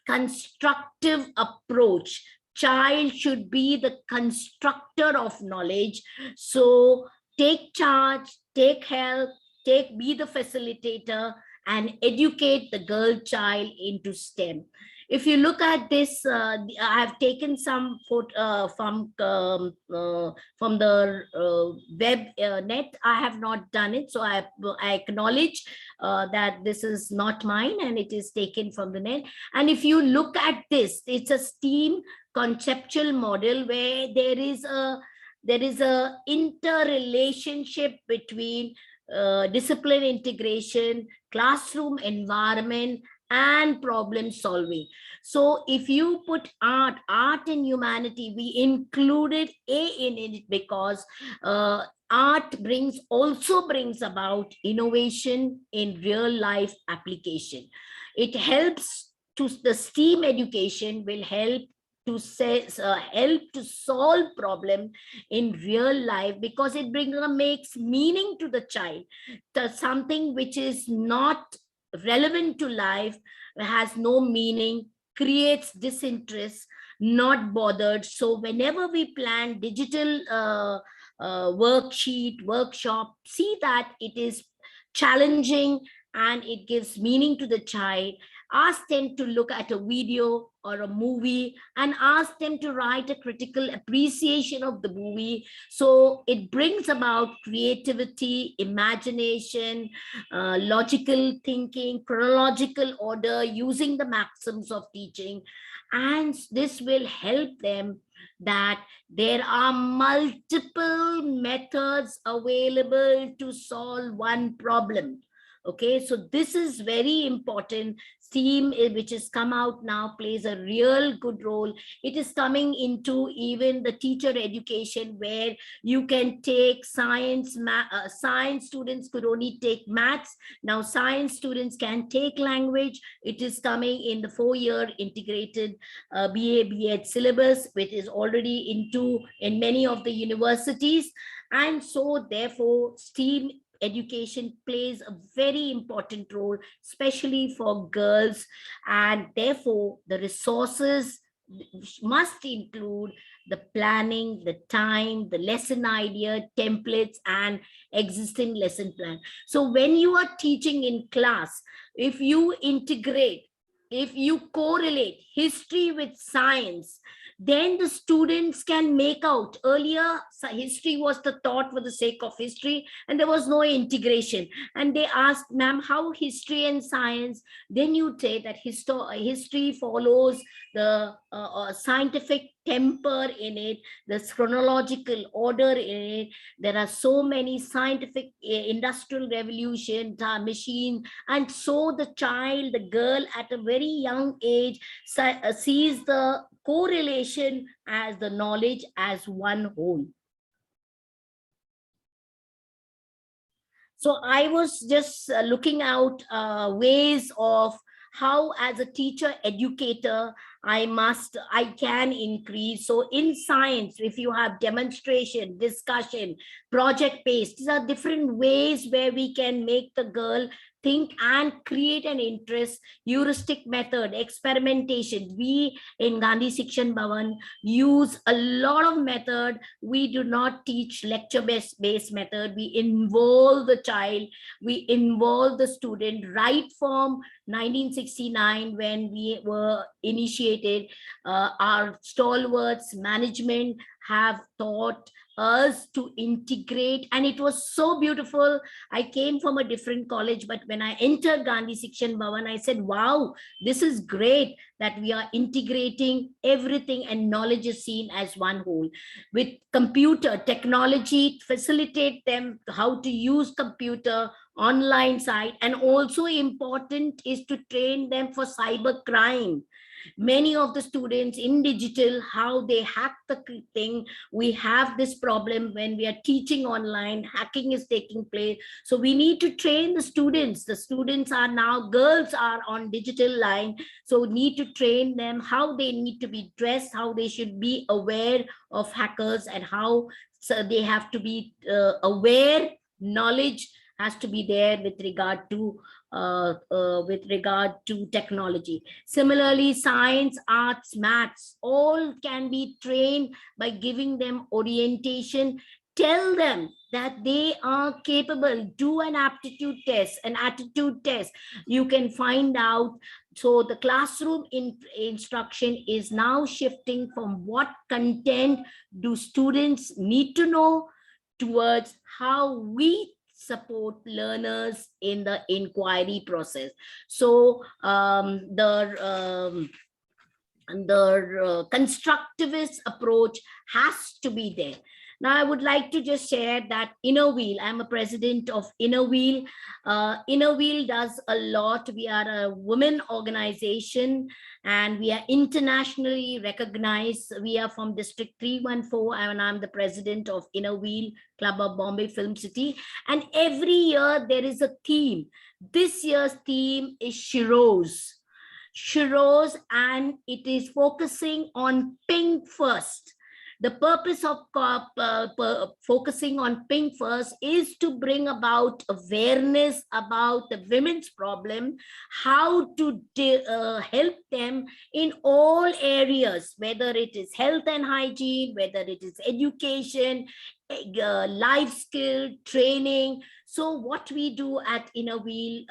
constructive approach. Child should be the constructor of knowledge. So take charge, take help, be the facilitator, and educate the girl child into STEM. If you look at this, I have taken some photo from the web net. I have not done it, so I acknowledge that this is not mine and it is taken from the net. And if you look at this, it's a STEAM conceptual model where there is a interrelationship between discipline integration, classroom environment, and problem solving. So if you put art and humanity, we included A in it because art also brings about innovation in real life application. It helps to, the STEAM education will help to solve problem in real life, because it makes meaning to the child. Something which is not relevant to life, has no meaning, creates disinterest, not bothered. So whenever we plan digital worksheet, workshop, see that it is challenging and it gives meaning to the child. Ask them to look at a video or a movie and ask them to write a critical appreciation of the movie. So it brings about creativity, imagination, logical thinking, chronological order, using the maxims of teaching. And this will help them that there are multiple methods available to solve one problem. Okay, so this is very important. STEAM, which has come out now, plays a real good role. It is coming into even the teacher education, where you can take science. Science students could only take maths. Now science students can take language. It is coming in the 4-year integrated BA B.Ed syllabus, which is already in many of the universities. And so therefore STEAM education plays a very important role, especially for girls, and therefore the resources must include the planning, the time, the lesson idea, templates, and existing lesson plan. So when you are teaching in class, if you integrate, if you correlate history with science, then the students can make out. Earlier, history was the taught for the sake of history, and there was no integration. And they asked, ma'am, how history and science? Then you say that history follows the scientific temper in it, the chronological order in it. There are so many scientific industrial revolution, machine, and so the child, the girl at a very young age sees the correlation as the knowledge as one whole. So I was just looking out ways of how, as a teacher educator, I can increase. So in science, if you have demonstration, discussion, project based, these are different ways where we can make the girl think and create an interest. Heuristic method, experimentation. We in Gandhi Shikshan Bhavan use a lot of method. We do not teach lecture based method. We involve the child, we involve the student right from 1969 when we were initiated. Our stalwarts management have taught us to integrate, and it was so beautiful. I came from a different college, but when I entered Gandhi Shikshan Bhavan, I said, wow, this is great that we are integrating everything and knowledge is seen as one whole. With computer technology, facilitate them how to use computer, online side, and also important is to train them for cyber crime. Many of the students in digital, how they hack the thing. We have this problem when we are teaching online, hacking is taking place. So we need to train the students. The students are now, girls are on digital line. So need to train them how they need to be dressed, how they should be aware of hackers, and how so they have to be aware. Knowledge has to be there with regard to technology. Similarly, science, arts, maths, all can be trained by giving them orientation. Tell them that they are capable. Do an aptitude test, an attitude test. You can find out. So the classroom instruction is now shifting from what content do students need to know towards how we support learners in the inquiry process. So the constructivist approach has to be there. Now, I would like to just share that Inner Wheel. I'm a president of Inner Wheel. Inner Wheel does a lot. We are a women organization and we are internationally recognized. We are from District 314 and I'm the president of Inner Wheel Club of Bombay Filmcity. And every year there is a theme. This year's theme is Shiroz. Shiroz, and it is focusing on Pink First. The purpose of focusing on Pink First is to bring about awareness about the women's problem, how to help them in all areas, whether it is health and hygiene, whether it is education, life skill, training. So what we do at Inner Wheel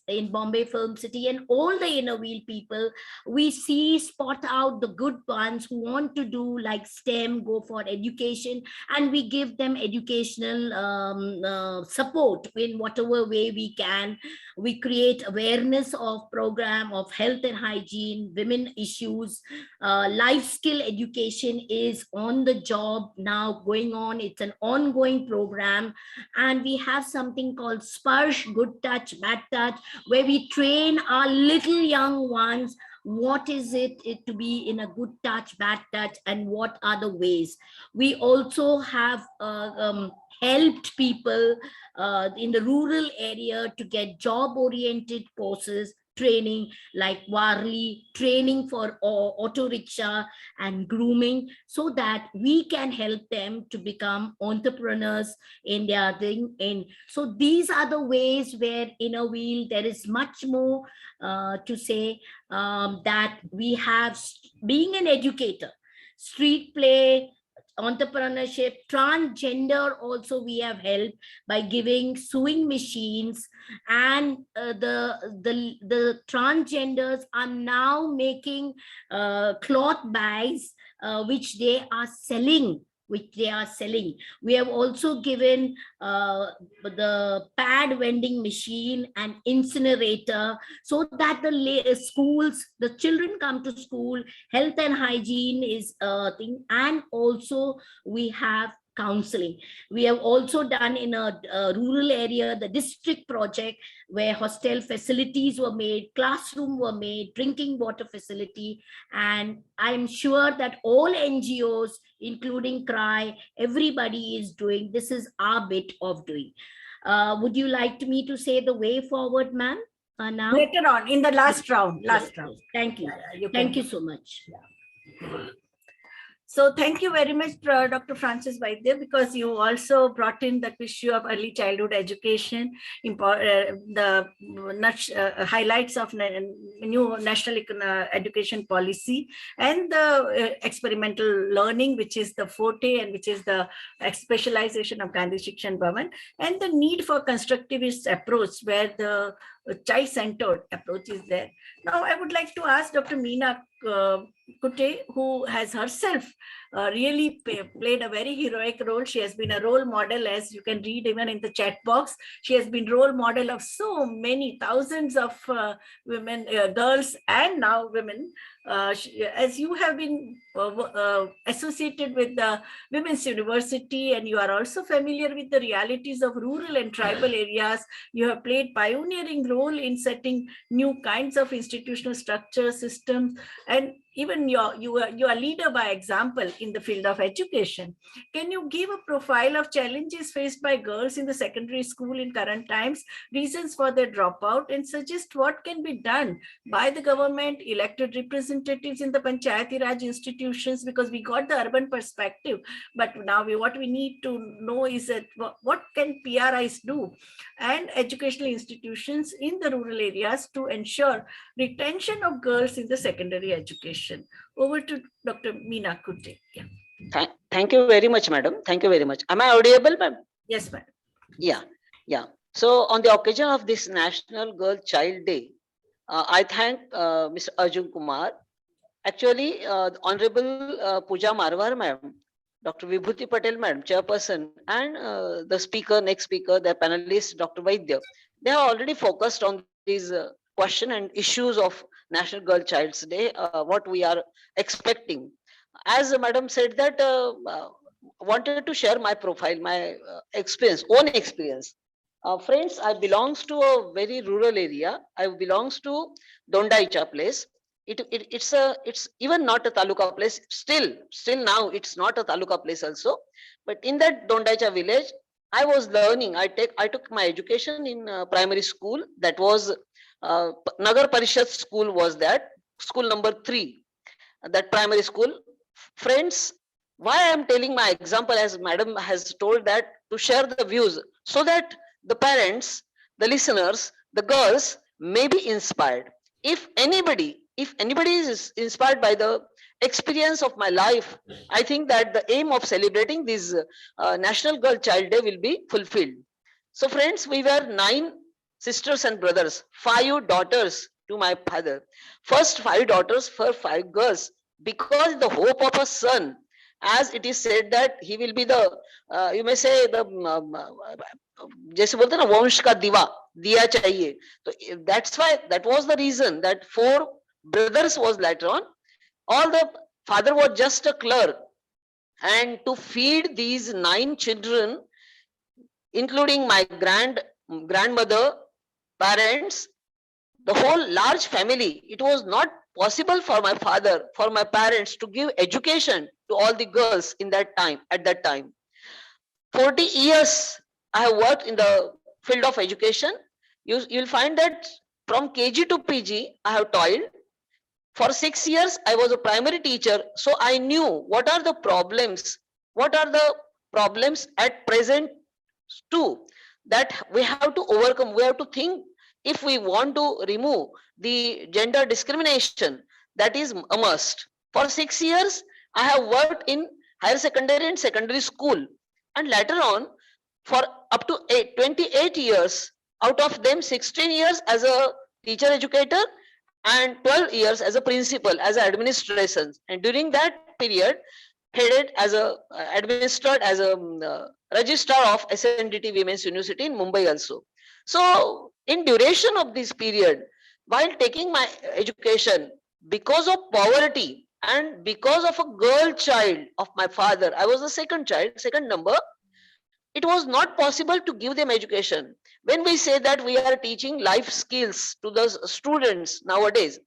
in Bombay Filmcity and all the Inner Wheel people, we spot out the good ones who want to do like STEM, go for education, and we give them educational support in whatever way we can. We create awareness of program of health and hygiene, women issues, life skill education is on the job now going on. It's an ongoing program, and we have something called Sparsh, good touch, bad touch, where we train our little young ones. What is it to be in a good touch, bad touch, and what are the ways? We also have helped people in the rural area to get job-oriented courses, training like Warli, training for auto rickshaw and grooming, so that we can help them to become entrepreneurs in their thing. And so these are the ways where Inner Wheel, there is much more to say, that we have being an educator, street play, entrepreneurship, transgender also we have helped by giving sewing machines, and the transgenders are now making cloth bags which they are selling. We have also given the pad vending machine and incinerator, so that the schools, the children come to school, health and hygiene is a thing, and also we have counseling. We have also done in a rural area, the district project, where hostel facilities were made, classroom were made, drinking water facility, and I'm sure that all NGOs, including CRI, everybody is doing. This is our bit of doing. Would you like me to say the way forward, ma'am? now? Later on, in the last round. Yes, yes. Thank you. You Thank can. you so much. So thank you very much, Dr. Francis Vaidya, because you also brought in the issue of early childhood education, the highlights of new national education policy, and the experimental learning, which is the forte and which is the specialization of Gandhi, Shikshan, Bhavan, and the need for constructivist approach where the child-centered approach is there. Now, I would like to ask Dr. Meena Kute, who has herself really played a very heroic role. She has been a role model, as you can read even in the chat box. She has been role model of so many thousands of women, girls, and now women. As you have been associated with the Women's University, and you are also familiar with the realities of rural and tribal areas, you have played pioneering role in setting new kinds of institutional structure systems, and even you are leader by example in the field of education. Can you give a profile of challenges faced by girls in the secondary school in current times, reasons for their dropout, and suggest what can be done by the government, elected representatives in the Panchayati Raj institutions, because we got the urban perspective, but now what we need to know is that what can PRIs do and educational institutions in the rural areas to ensure retention of girls in the secondary education. Over to Dr. Meena Kute. Yeah. Thank you very much, madam. Thank you very much. Am I audible, ma'am? Yes, madam. Yeah. So on the occasion of this National Girl Child Day, I thank Mr. Arjun Kumar. Actually, Honorable Puja Marwaha, ma'am, Dr. Vibhuti Patel, madam, chairperson, and the speaker, next speaker, the panelist, Dr. Vaidya, they have already focused on these question and issues of National Girl Child's Day, what we are expecting. As madam said that, wanted to share my profile, my experience, own experience. Friends, I belongs to a very rural area. I belongs to Dondaicha place. It's even not a taluka place. Still now it's not a taluka place also. But in that Dondaicha village, I was learning. I took my education in primary school. That was Nagar Parishad school, was that school number 3, that primary school. Friends, why I am telling my example, as madam has told, that to share the views so that the parents, the listeners, the girls may be inspired. If anybody is inspired by the experience of my life, I think that the aim of celebrating this National Girl Child Day will be fulfilled. So friends, we were 9 sisters and brothers, 5 daughters to my father. First 5 daughters for 5 girls, because the hope of a son, as it is said that he will be the, you may say, the जैसे बोलते ना वंश का दिया चाहिए. So that's why, that was the reason that 4 brothers was later on. All the father was just a clerk, and to feed these 9 children, including my grandmother, parents, the whole large family, it was not possible for my father, for my parents to give education to all the girls in that time, at that time. 40 years I have worked in the field of education. You'll find that from KG to PG, I have toiled. For 6 years, I was a primary teacher. So I knew what are the problems at present too, that we have to overcome. We have to think, if we want to remove the gender discrimination, that is a must. For 6 years, I have worked in higher secondary and secondary school. And later on, for up to 28 years, out of them 16 years as a teacher educator and 12 years as a principal, as an administration. And during that period, headed as a, administered as a registrar of SNDT Women's University in Mumbai also. So in duration of this period, while taking my education, because of poverty and because of a girl child of my father, I was the second child, second number, it was not possible to give them education. When we say that we are teaching life skills to the students nowadays,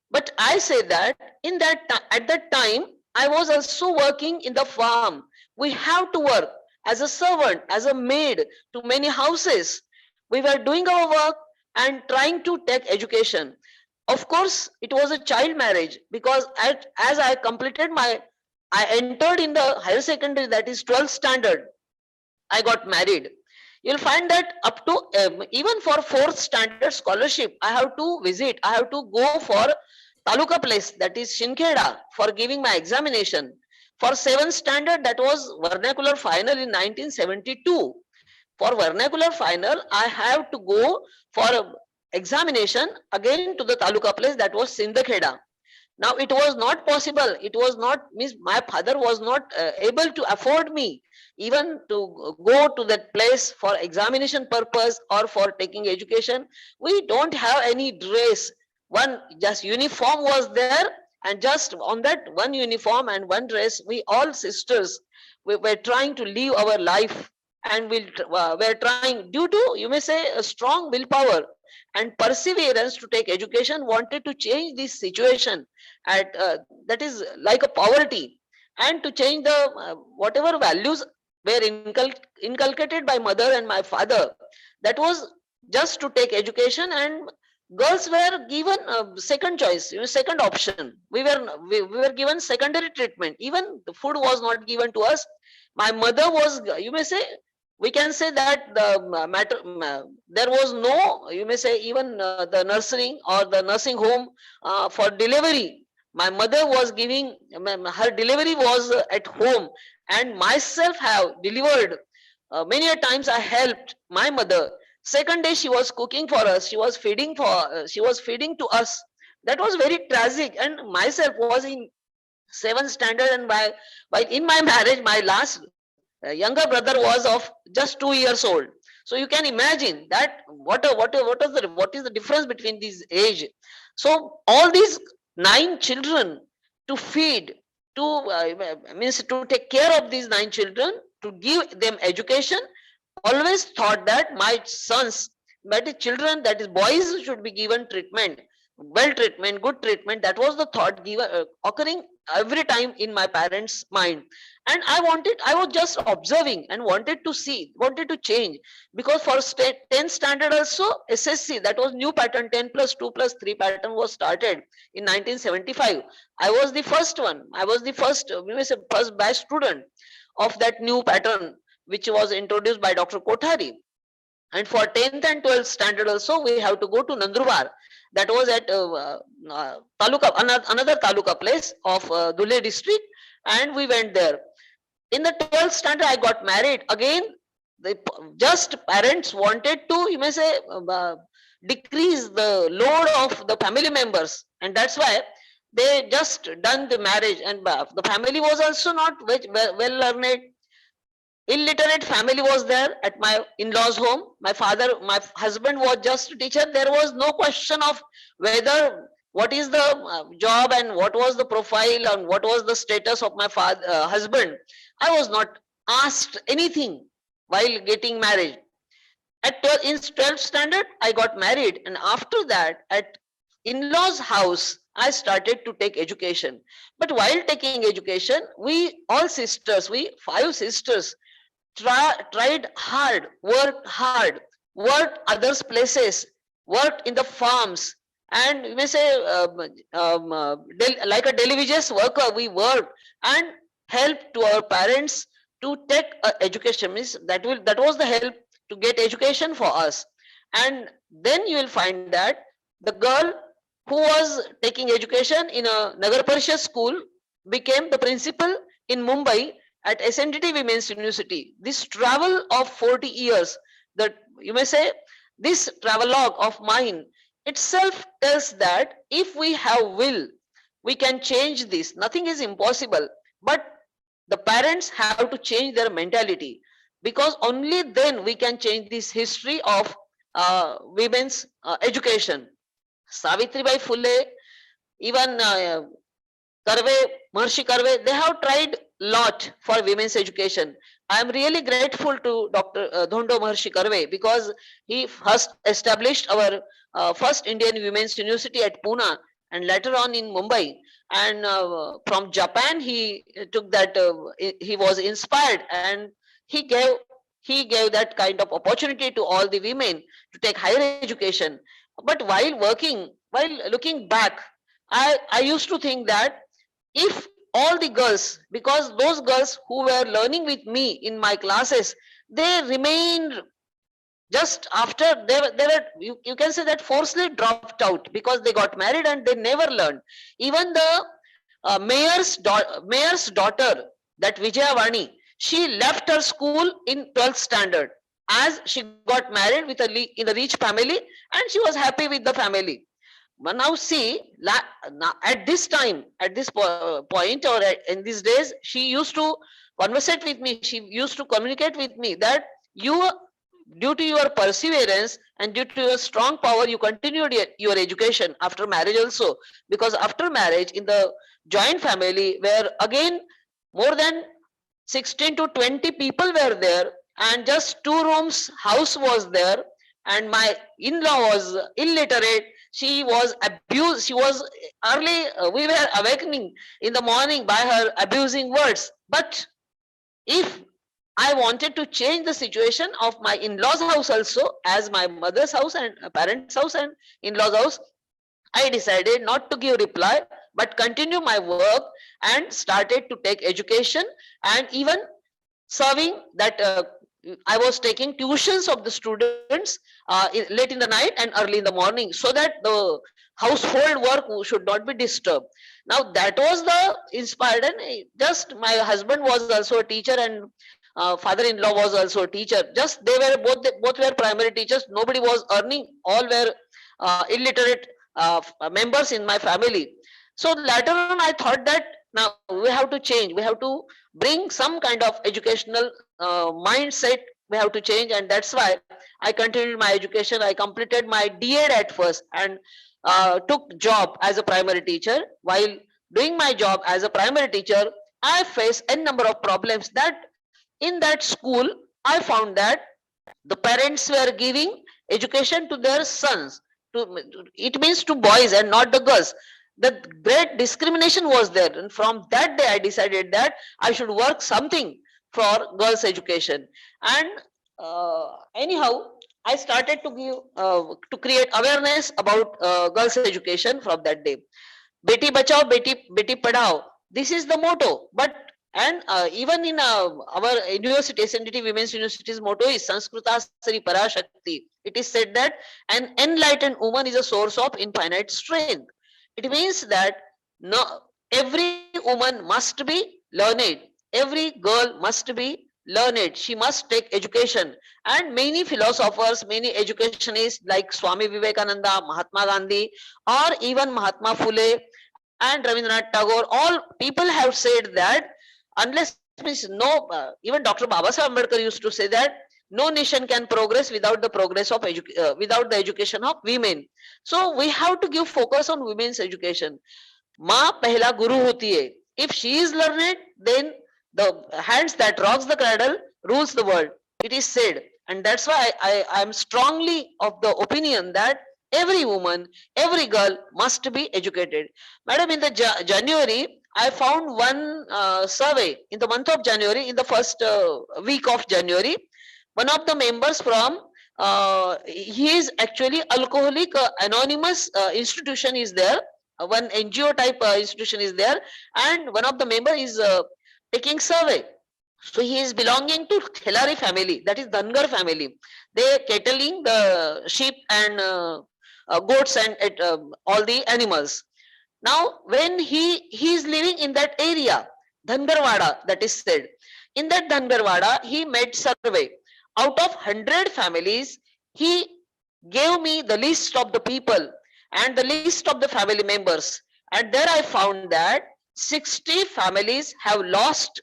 but I say that in that at that time, I was also working in the farm. We have to work as a servant, as a maid to many houses. We were doing our work. and trying to take education. Of course, it was a child marriage, because as I completed I entered in the higher secondary, that is 12th standard, I got married. You'll find that up to even for 4th standard scholarship, I have to visit, I have to go for Taluka place, that is Shinkheda, for giving my examination. For 7th standard, that was vernacular final in 1972. For vernacular final, I have to go for examination again to the Taluka place, that was Sindhkheda. Now it was not possible. It was not, means my father was not able to afford me even to go to that place for examination purpose or for taking education. We don't have any dress. One just uniform was there, and just on that one uniform and one dress, we all sisters, we were trying to live our life, and we're trying, due to, you may say, a strong willpower and perseverance to take education, wanted to change this situation at that is like a poverty, and to change the whatever values were inculcated by mother and my father. That was just to take education, and girls were given second choice, second option. We were given secondary treatment. Even the food was not given to us. My mother was, you may say, we can say that there was no, you may say, even the nursing or the nursing home for delivery. My mother was giving, her delivery was at home, and myself have delivered. Many a times I helped my mother. Second day she was cooking for us, she was feeding to us. That was very tragic, and myself was in 7th standard, and by in my marriage, my last younger brother was of just 2 years old. So you can imagine that what is the difference between these age. So all these 9 children to feed, to means to take care of these 9 children, to give them education, always thought that my sons, that is children, that is boys, should be given treatment, well treatment, good treatment. That was the thought given occurring every time in my parents' mind. And I was just observing and wanted to see, wanted to change, because for 10th standard also, SSC, that was new pattern, 10+2+3 pattern was started in 1975. I was the first one. I was the first, we may say, first batch student of that new pattern, which was introduced by Dr. Kothari. And for 10th and 12th standard also, we have to go to Nandurbar. That was at Taluka, another Taluka place of Dhule district, and we went there. In the 12th standard, I got married. Again, just parents wanted to, you may say, decrease the load of the family members, and that's why they just done the marriage. And the family was also not well learned. Illiterate family was there at my in-laws home. My husband was just a teacher. There was no question of whether what is the job and what was the profile and what was the status of my husband. I was not asked anything while getting married. In 12th standard, I got married, and after that, at in-laws house, I started to take education. But while taking education, we all sisters, we 5 sisters, tried hard, worked others places, worked in the farms, and you may say like a television worker, we worked and helped to our parents to take education. Means that was the help to get education for us. And then you will find that the girl who was taking education in a Nagar Parishad school became the principal in Mumbai at SNDT Women's University. This travel of 40 years, that you may say, this travelogue of mine itself tells that if we have will, we can change this. Nothing is impossible, but the parents have to change their mentality, because only then we can change this history of women's education. Savitribai Phule, even Maharshi Karve, they have tried lot for women's education. I am really grateful to Dr. Dhondo Maharshi Karve, because he first established our first Indian Women's University at Pune, and later on in Mumbai. And from Japan, he took that, he was inspired, and he gave he gave that kind of opportunity to all the women to take higher education. But while working, while looking back, I used to think that if all the girls, because those girls who were learning with me in my classes, they remained just after they were you can say that forcibly dropped out because they got married and they never learned. Even the mayor's daughter, that Vijayavani, she left her school in 12th standard as she got married with in a rich family, and she was happy with the family. But now see, at this time, at this point, or in these days, she used to conversate with me. She used to communicate with me that you, due to your perseverance and due to your strong power, you continued your education after marriage also. Because after marriage, in the joint family, where again more than 16 to 20 people were there, and just 2 rooms house was there, and my in-law was illiterate. She was abused. She was early, we were awakening in the morning by her abusing words. But if I wanted to change the situation of my in-laws house also, as my mother's house and parents house and in-laws house, I decided not to give reply, but continue my work and started to take education, and even serving that I was taking tuitions of the students late in the night and early in the morning, so that the household work should not be disturbed. Now that was the inspired, and just my husband was also a teacher, and father-in-law was also a teacher. Just they were both were primary teachers. Nobody was earning. All were illiterate members in my family. So later on, I thought that now we have to change. We have to bring some kind of educational mindset. We have to change, and that's why I continued my education. I completed my D.Ed at first and took job as a primary teacher. While doing my job as a primary teacher, I faced a number of problems. That in that school, I found that the parents were giving education to their sons. It means to boys and not the girls. The great discrimination was there, and from that day I decided that I should work something for girls' education. And anyhow, I started to give to create awareness about girls' education from that day. Beti bachao, beti padhao. This is the motto. But and even in our university, SNDT Women's University's motto is Sanskrita Sri Parashakti. It is said that an enlightened woman is a source of infinite strength. It means that no, every woman must be learned. Every girl must be learned. She must take education. And many philosophers, many educationists like Swami Vivekananda, Mahatma Gandhi, or even Mahatma Phule and Rabindranath Tagore, all people have said that unless no, even Dr. Babasaheb Ambedkar used to say that no nation can progress without the progress of without the education of women. So we have to give focus on women's education. Ma pehla guru hoti hai. If she is learned, then the hands that rocks the cradle rules the world. It is said, and that's why I am strongly of the opinion that every woman, every girl must be educated. Madam, in the January, I found one survey in the month of January, in the first week of January. One of the members from, he is actually Alcoholic Anonymous institution is there. One NGO type institution is there. And one of the member is taking survey. So he is belonging to Khilari family, that is Dhangar family. They cattling the sheep and goats and all the animals. Now, when he is living in that area, Dhangarwada, that is said, in that Dhangarwada, he made survey. Out of 100 families, he gave me the list of the people and the list of the family members. And there I found that 60 families have lost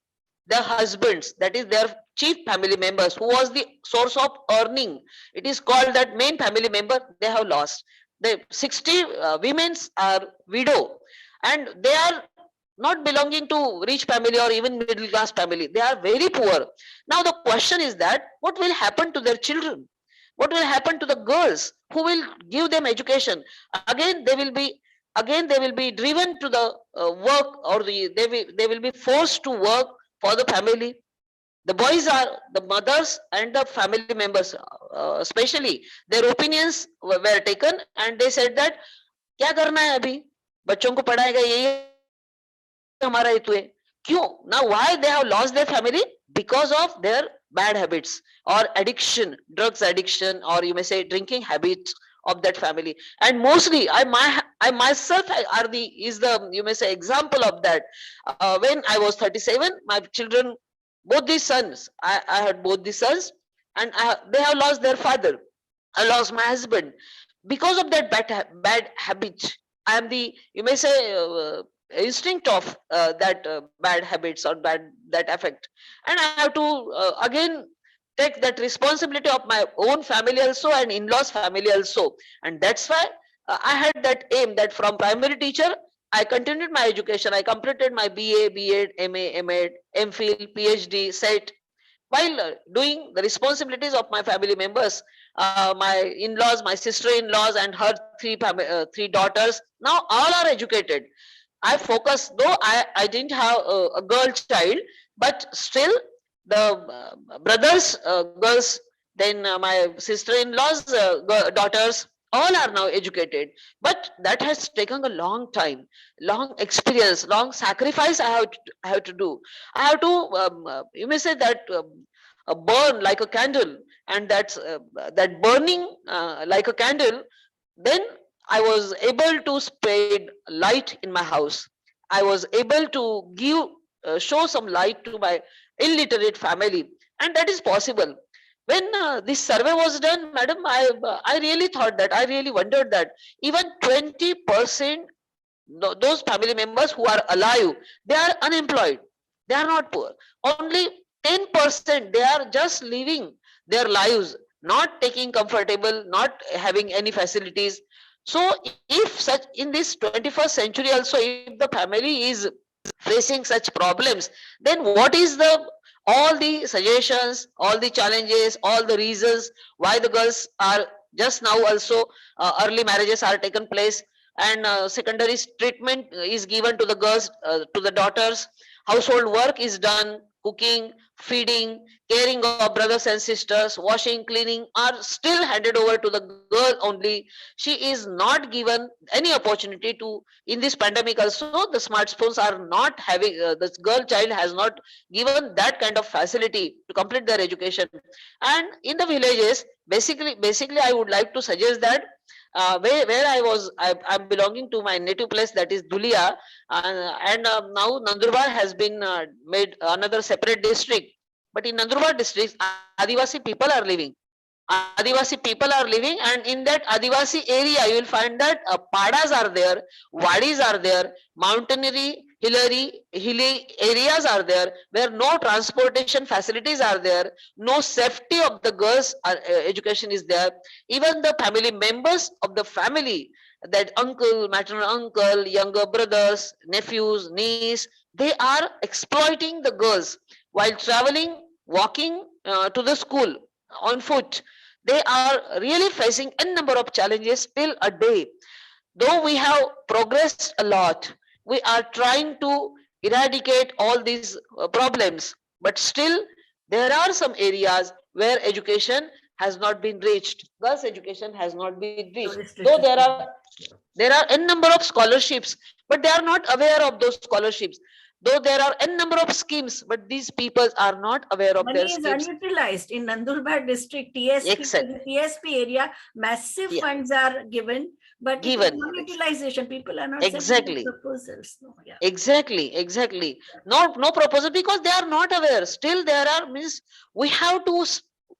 their husbands, that is their chief family members, who was the source of earning. It is called that main family member, they have lost. The 60 women are widow, and they are not belonging to rich family or even middle class family. They are very poor. Now the question is that what will happen to their children? What will happen to the girls? Who will give them education? Again, they will be driven to the work, or they will be forced to work for the family. The boys are the mothers and the family members, especially their opinions were taken, and they said that क्या करना है अभी, बच्चों को पढ़ाएगा, यही हमारा हेतु है. क्यों? Now why they have lost their family? Because of their bad habits or addiction, drugs addiction, or you may say drinking habits of that family. And mostly I myself is the, you may say, example of that. When I was 37, my children, both these sons, I had both these sons, and they have lost their father. I lost my husband because of that bad habit. I am the, you may say, instinct of that bad habits or that effect, and I have to again take that responsibility of my own family also and in-laws family also. And that's why I had that aim that from primary teacher I continued my education. I completed my BA, B.Ed, MA, M.Ed, MPhil, PhD, SET, while doing the responsibilities of my family members, my in-laws, my sister-in-laws, and her three daughters. Now all are educated. I focus, though I didn't have a girl child, but still the brothers, girls, then my sister-in-laws, daughters, all are now educated. But that has taken a long time, long experience, long sacrifice I have to do. I have to, you may say that, burn like a candle, and that burning like a candle, then I was able to spread light in my house. I was able to give, show some light to my illiterate family, and that is possible. When this survey was done, madam, I really thought that, I really wondered that even 20%, those family members who are alive, they are unemployed. They are not poor. Only 10%, they are just living their lives, not taking comfortable, not having any facilities. So if such, in this 21st century also, if the family is facing such problems, then what is the, all the suggestions, all the challenges, all the reasons why the girls are just now also, early marriages are taken place, and secondary treatment is given to the girls, to the daughters, household work is done, cooking, feeding, caring of brothers and sisters, washing, cleaning are still handed over to the girl only. She is not given any opportunity to, in this pandemic also, the smartphones are not having, this girl child has not given that kind of facility to complete their education. And in the villages, basically I would like to suggest that, where I'm belonging to my native place, that is Dhulia, and now Nandurbar has been made another separate district. But in Nandurbar district, Adivasi people are living. Adivasi people are living, and in that Adivasi area, you will find that padas are there, wadis are there, mountaineering, hilly areas are there, where no transportation facilities are there, no safety of the girls education is there. Even the family members of the family, that uncle, maternal uncle, younger brothers, nephews, niece, they are exploiting the girls while traveling, walking to the school on foot. They are really facing a number of challenges till a day. Though we have progressed a lot, we are trying to eradicate all these problems, but still there are some areas where education has not been reached. Girls' education has not been reached. Though there are a number of scholarships, but they are not aware of those scholarships. Though there are a number of schemes, but these people are not aware of Money their is schemes. unutilized in Nandurbar district, TSP, Exactly. TSP area, massive Yeah. funds are given, but Given. utilization, people are not Exactly. sending proposals. No, yeah. Exactly. No proposal, because they are not aware. Still there are, means we have to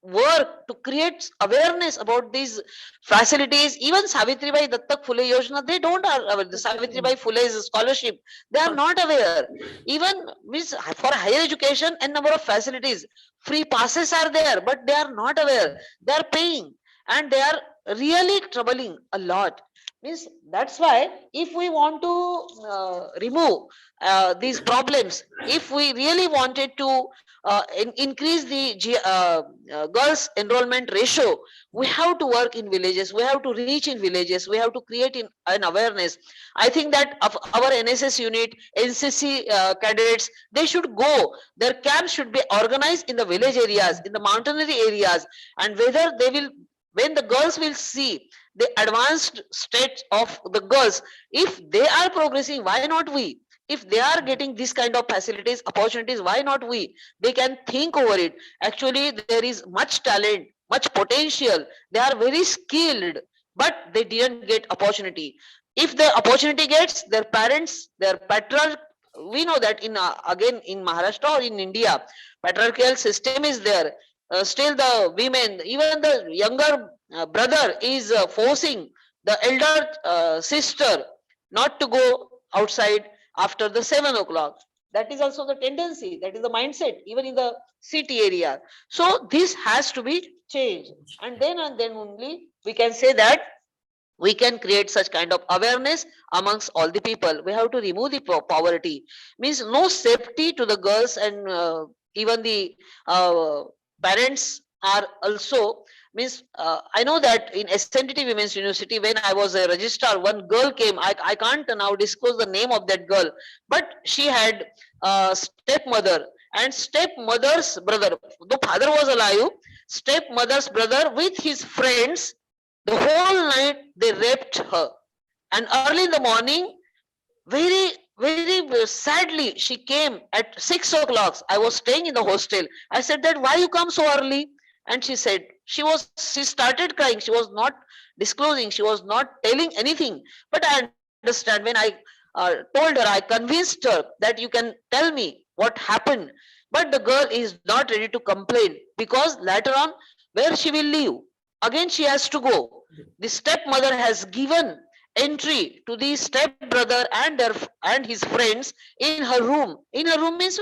work to create awareness about these facilities. Even Savitribai Dattak Phule Yojana, they don't are aware. The Savitribai Phule's scholarship, they are not aware. Even means for higher education, a number of facilities, free passes are there, but they are not aware. They are paying, and they are really troubling a lot. Means that's why if we want to remove these problems, if we really wanted to increase the girls enrollment ratio, we have to work in villages, we have to reach in villages, we have to create an awareness. I think that of our NSS unit, NCC cadets, they should go, their camps should be organized in the village areas, in the mountainary areas, and whether they will, when the girls will see the advanced state of the girls, if they are progressing, why not we? If they are getting this kind of facilities, opportunities, why not we? They can think over it. Actually, there is much talent, much potential. They are very skilled, but they didn't get opportunity. If the opportunity gets, their parents, their patriarch, we know that in again in Maharashtra or in India, patriarchal system is there. Still the women, even the younger brother is forcing the elder sister not to go outside after the 7 o'clock. That is also the tendency, that is the mindset, even in the city area. So this has to be changed. And then only we can say that we can create such kind of awareness amongst all the people. We have to remove the poverty. Means no safety to the girls, and even the parents are also, means I know that in SNDT Women's University, when I was a registrar, one girl came. I can't now disclose the name of that girl, but she had a stepmother, and stepmother's brother, the father was alive, stepmother's brother with his friends, the whole night they raped her. And early in the morning, very, very sadly, she came at 6 o'clock. I was staying in the hostel. I said that, why you come so early? And she said, she started crying. She was not disclosing. She was not telling anything. But I understand, when I told her, I convinced her that you can tell me what happened. But the girl is not ready to complain, because later on, where she will live? Again, she has to go. The stepmother has given entry to the stepbrother and his friends in her room. In her room means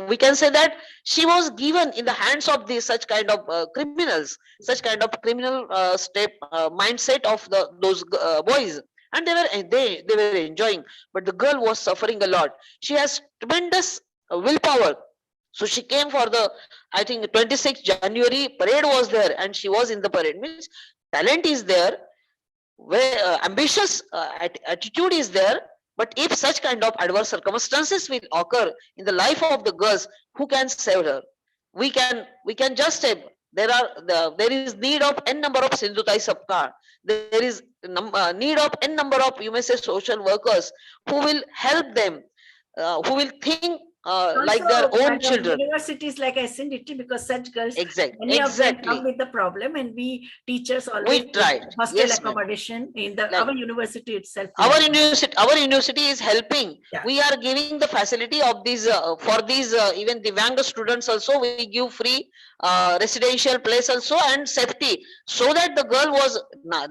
we can say that she was given in the hands of these such kind of criminals, such kind of criminal mindset of those boys, and they were enjoying. But the girl was suffering a lot. She has tremendous willpower. So she came for the, I think 26th January parade was there, and she was in the parade. Means talent is there, where ambitious attitude is there. But if such kind of adverse circumstances will occur in the life of the girls, who can save her? We can just say there is need of n number of Sindhutai Sabka. There is need of n number of, you may say, social workers who will help them, who will think like their own children. Universities like SNDT, because such girls, Exactly. of them come with the problem, and we teachers always tried. hostel Yes, accommodation in our university itself. Our university is helping. Yeah. We are giving the facility of these for these even the Divyaanga students also. We give free residential place also and safety, so that the girl was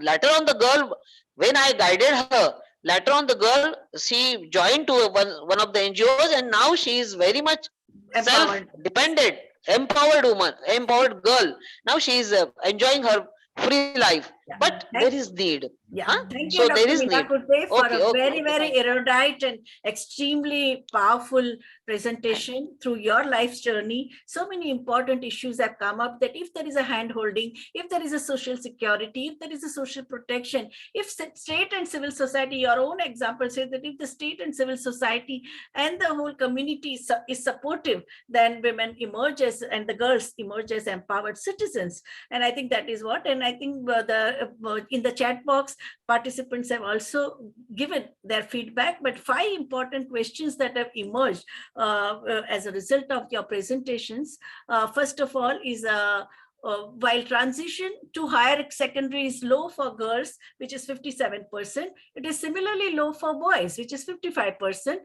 later on, the girl, when I guided her, later on the girl, she joined to one of the NGOs, and now she is very much self-dependent, empowered woman, empowered girl. Now she is enjoying her free life. Yeah. But there is need. Yeah. Huh? Thank you, so Dr. Meena Kute, for a very erudite and extremely powerful presentation through your life's journey. So many important issues have come up, that if there is a hand-holding, if there is a social security, if there is a social protection, if state and civil society, your own example says that if the state and civil society and the whole community is supportive, then women emerge as, and the girls emerge as empowered citizens. And I think that is what, and I think in the chat box, participants have also given their feedback, but 5 important questions that have emerged as a result of your presentations. First of all is while transition to higher secondary is low for girls, which is 57%, it is similarly low for boys, which is 55%,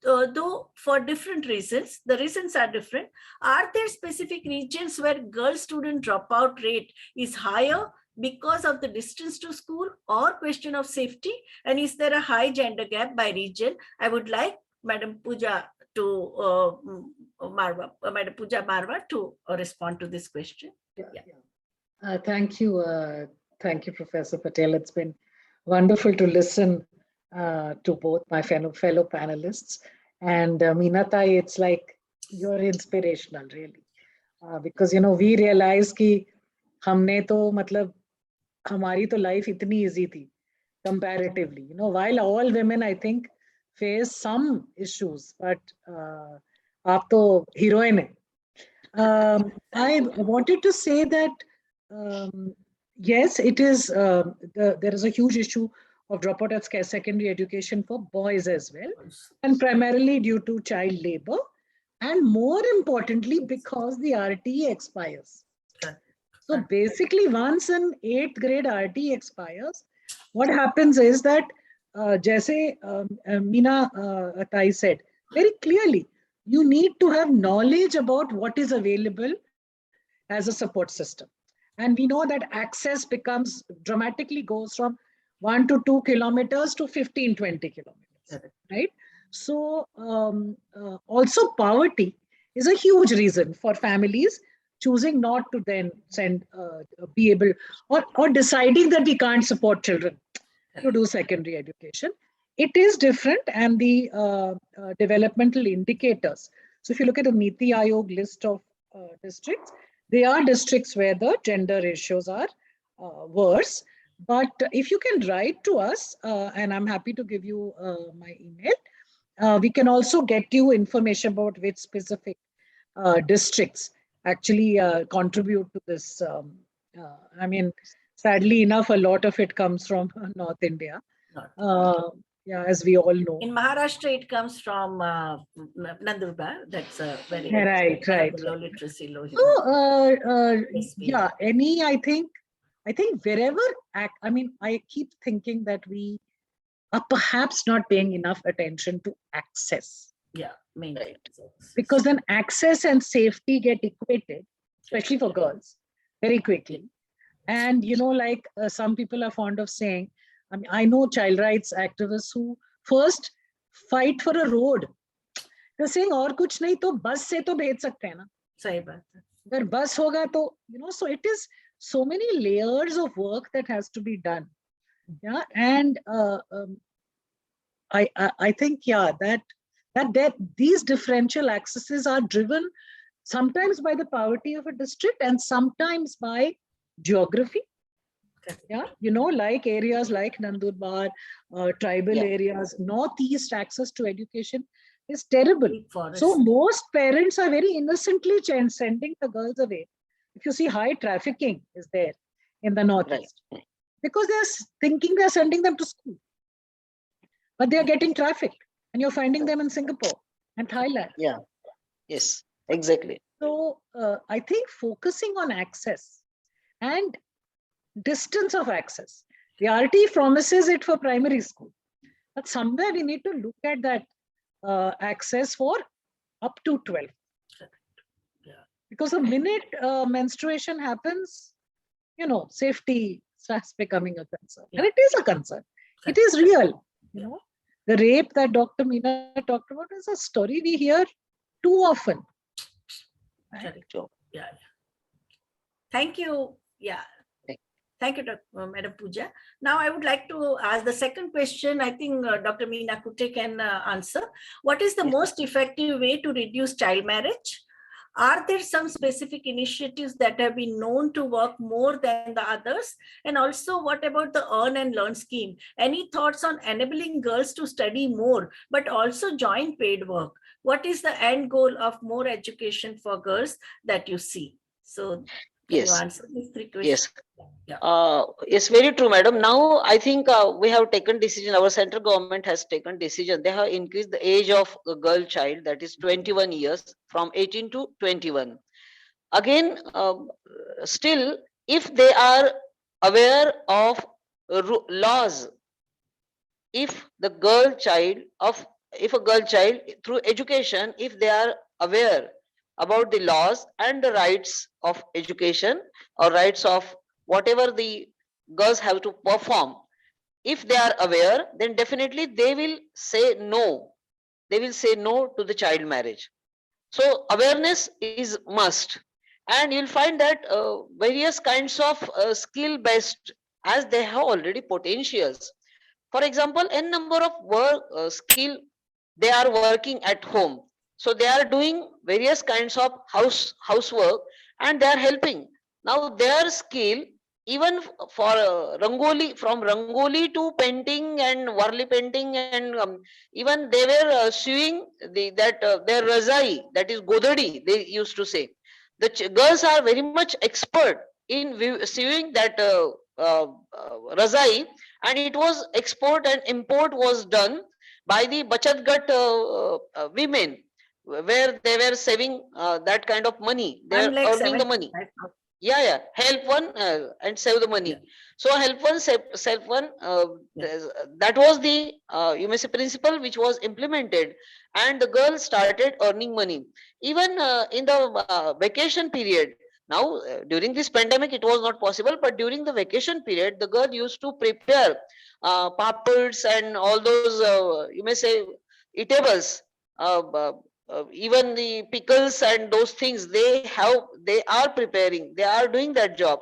though for different reasons. The reasons are different. Are there specific regions where girl student dropout rate is higher because of the distance to school or question of safety? And is there a high gender gap by region? I would like Madam Puja Marwaha to respond to this question. Thank you, Thank you, Professor Patel. It's been wonderful to listen to both my fellow panelists. And Meena Tai, it's like you're inspirational, really. Because, you know, we realize कि हमने तो मतलब हमारी तो life इतनी easy थी comparatively. You know, while all women, I think, face some issues, but आप तो heroine हैं. I wanted to say that yes, it is. There is a huge issue of dropout at secondary education for boys as well, and primarily due to child labor, and more importantly because the RTE expires. So basically, once an 8th grade RTE expires, what happens is that, जैसे Meena Tai said very clearly, you need to have knowledge about what is available as a support system. And we know that access becomes dramatically goes from 1 to 2 kilometers to 15, 20 kilometers, right? So also poverty is a huge reason for families choosing not to then send, be able, or deciding that we can't support children to do secondary education. It is different, and the developmental indicators. So if you look at the Niti Aayog list of districts, they are districts where the gender ratios are worse. But if you can write to us, and I'm happy to give you my email, we can also get you information about which specific districts actually contribute to this. I mean, sadly enough, a lot of it comes from North India. Yeah, as we all know. In Maharashtra, it comes from Nandurbar. That's a very right. low literacy, low. So, yeah, I think wherever, I mean, I keep thinking that we are perhaps not paying enough attention to access. Yeah, mainly. Because then access and safety get equated, especially for girls, very quickly. And, you know, like some people are fond of saying, I mean, I know child rights activists who first fight for a road. They're saying, और कुछ नहीं तो बस से तो भेज सकते हैं ना. सही बात है. अगर बस होगा तो, you know, so it is so many layers of work that has to be done. Yeah, and I think, yeah, that these differential accesses are driven sometimes by the poverty of a district and sometimes by geography. Yeah, you know, like areas like Nandurbar, tribal areas, northeast access to education is terrible. So most parents are very innocently sending the girls away. If you see, high trafficking is there in the northeast, because they're thinking they're sending them to school, but they're getting trafficked, and you're finding them in Singapore and Thailand. Yeah, yes, exactly. So I think focusing on access and distance of access. The RT promises it for primary school, but somewhere we need to look at that access for up to 12. Yeah. Because the minute menstruation happens, you know, safety starts becoming a concern. And it is a concern. It is real. You know, the rape that Dr. Meena talked about is a story we hear too often. Right? Yeah. Thank you. Yeah. Thank you, Madam Puja. Now I would like to ask the second question. I think Dr. Meena Kute can answer. What is the most effective way to reduce child marriage? Are there some specific initiatives that have been known to work more than the others? And also, what about the Earn and Learn scheme? Any thoughts on enabling girls to study more, but also join paid work? What is the end goal of more education for girls that you see? So, can you answer these three questions? Yes. It's very true, madam. Now, I think we have taken decision, our central government has taken decision. They have increased the age of a girl child, that is 21 years, from 18 to 21. Again, still, if they are aware of laws, if a girl child through education, if they are aware about the laws and the rights of education or rights of whatever the girls have to perform, if they are aware, then definitely they will say no. They will say no to the child marriage. So awareness is must. And you'll find that various kinds of skill-based as they have already potentials. For example, n number of work skill they are working at home. So they are doing various kinds of housework and they are helping. Now their skill, even for Rangoli, from Rangoli to painting and Warli painting, and even they were sewing their razai, that is Godadi, they used to say. The girls are very much expert in sewing that razai, and it was export and import was done by the Bachat Gat women, where they were saving that kind of money. They are earning the money. Yeah, help one and save the money. So help one, save one. That was the you may say principle which was implemented, and the girls started earning money. Even in the vacation period. Now during this pandemic it was not possible, but during the vacation period the girl used to prepare papads and all those you may say eatables. Even the pickles and those things they are preparing, they are doing that job.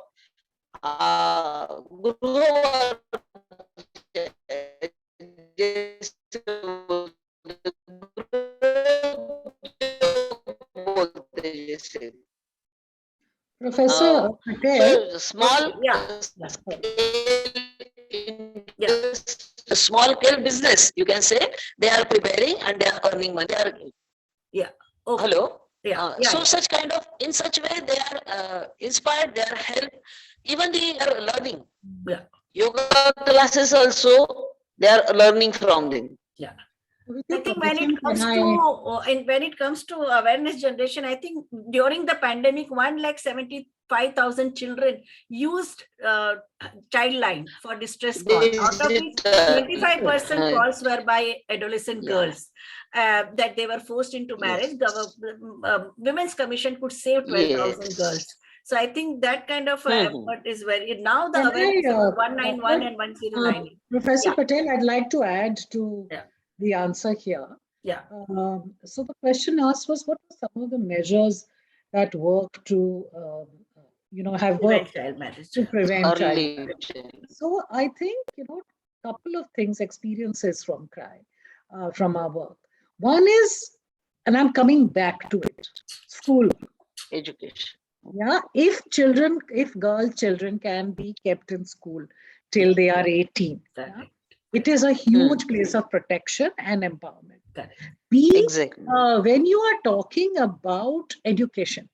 Professor Patel. So small small scale business, you can say, they are preparing and they are earning money. Okay. Hello. So such kind of, in such way they are inspired, they are helped. Even they are learning. Yoga classes also they are learning from them. I think when it comes to awareness generation, I think during the pandemic, 1,75,000 children used Childline for distress calls. Out of which 25% calls were by adolescent girls that they were forced into marriage. Women's Commission could save 12,000 girls. So I think that kind of effort is very, now the awareness of 191 and 1098. Professor Patel, I'd like to add to the answer here. So the question asked was, what are some of the measures that work to, have worked to prevent child marriage? So I think, a couple of things, experiences from CRI, from our work. One is, and I'm coming back to it, school education. If girl children can be kept in school till they are 18, it is a huge place of protection and empowerment. When you are talking about education,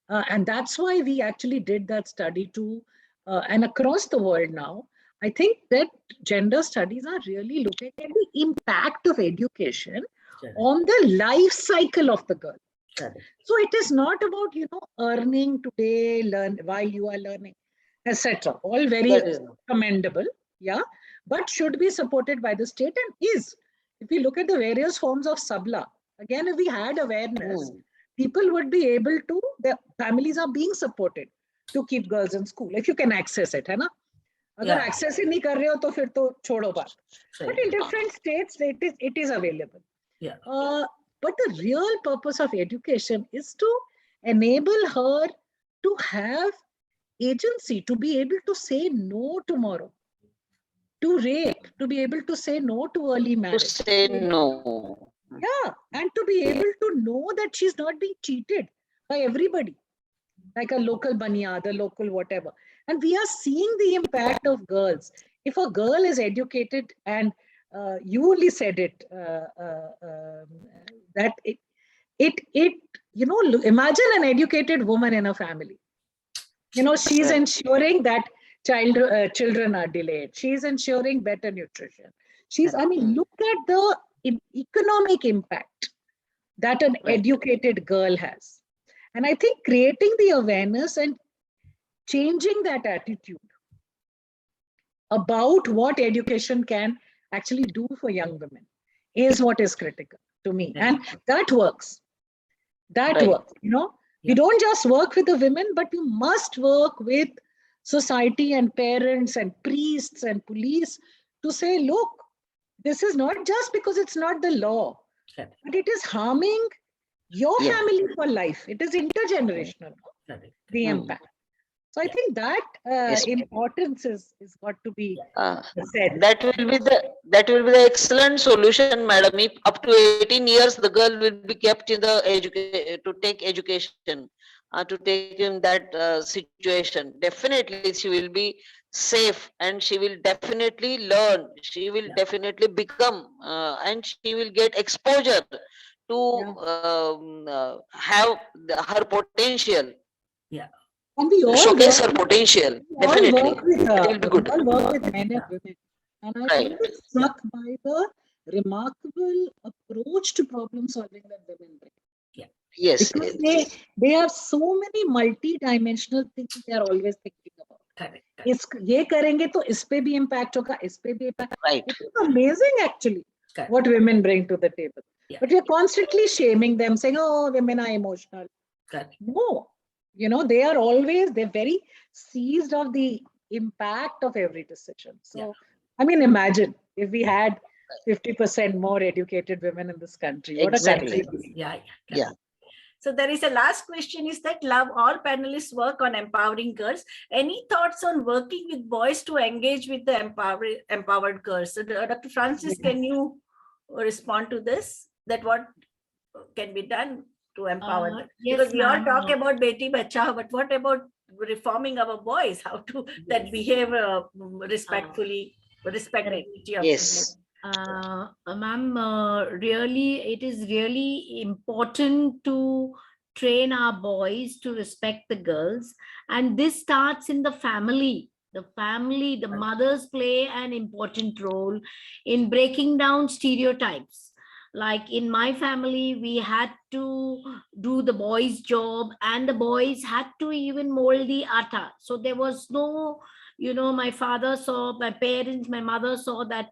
and that's why we actually did that study too, and across the world now, I think that gender studies are really looking at the impact of education on the life cycle of the girl. So it is not about, earning today, learn while you are learning, etc. All very commendable, but should be supported by the state, and is. If we look at the various forms of sabla, again, if we had awareness, people would be able to, the families are being supported to keep girls in school, if you can access it, hai na? Agar access hi nahi kar rahe ho, to fir to chodo baat. But in different states, it is available. But the real purpose of education is to enable her to have agency, to be able to say no tomorrow, to rape, to be able to say no to early marriage. To say no. And to be able to know that she's not being cheated by everybody, like a local baniya, the local whatever. And we are seeing the impact of girls. If a girl is educated, and you only said it, that imagine an educated woman in a family. She's ensuring that children are delayed. She's ensuring better nutrition. Look at the economic impact that an educated girl has. And I think creating the awareness and changing that attitude about what education can actually do for young women is what is critical to me. And that works. That works. We don't just work with the women, but we must work with society and parents and priests and police to say, look, this is not just because it's not the law, but it is harming your family for life. It is intergenerational, the impact. So I Yeah. think that Yes. importance is got to be Uh, said. that will be the excellent solution, madam. If up to 18 years the girl will be kept in the to take education, to take in that situation, definitely she will be safe and she will definitely learn. She will Yeah. definitely become and she will get exposure to have her potential, Yeah. And we all showcase her work, potential. we all Definitely, work with that will be good. we all work with men and women. And I'm Right. always struck by the remarkable approach to problem solving that women bring. Yes. Because they have so many multi-dimensional things they are always thinking about. Correct. ये करेंगे तो इस पे भी impact होगा, इस पे भी impact. Right. It is amazing actually Correct. what women bring to the table. Yeah. But we're constantly shaming them, saying, oh, women are emotional. Correct. No, you know, they are always, they're very seized of the impact of every decision. So, Yeah. I mean, imagine if we had 50% more educated women in this country. What Exactly. a country. Yeah. Yeah. So there is a last question is that love all panelists work on empowering girls. Any thoughts on working with boys to engage with the empowered girls? So Dr. Francis, can you respond to this? That what can be done to empower them? Yes, Because we all ma'am. talk about Beti Bachao, but what about reforming our boys? How to that Yes. behave respectfully, respect Correct. dignity of Yes. Ma'am, really, it is really important to train our boys to respect the girls. And this starts in the family. The mothers play an important role in breaking down stereotypes. Like in my family, we had to do the boys' job, and the boys had to even mold the atta. So there was no, my father saw, my parents, my mother saw that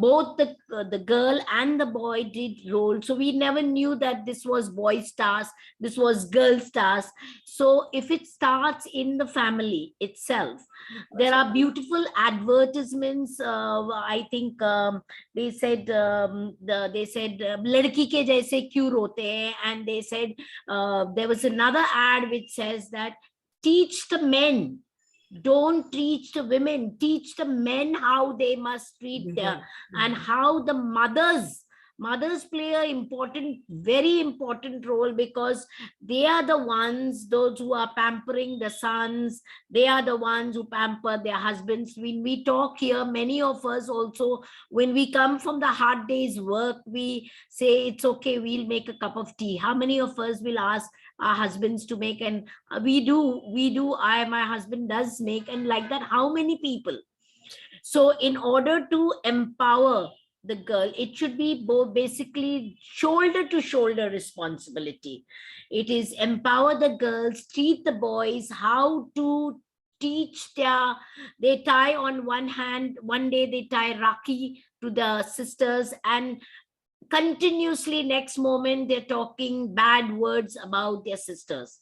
both the girl and the boy did role. So we never knew that this was boy's task, this was girl's task. So if it starts in the family itself, there are beautiful advertisements. I think they said ladki ke jaise kyun rote hain, and they said there was another ad which says that teach the men, don't teach the women, teach the men how they must treat their, and how the mothers play a very important role, because they are the ones, those who are pampering the sons, they are the ones who pamper their husbands. When we talk here, many of us also, when we come from the hard day's work, we say it's okay, we'll make a cup of tea. How many of us will ask our husbands to make? And we do, my husband does make, and like that, how many people? So in order to empower the girl, it should be both basically shoulder to shoulder responsibility. It is empower the girls, treat the boys, how to teach they tie on one hand, one day they tie Rakhi to the sisters, and continuously next moment they're talking bad words about their sisters,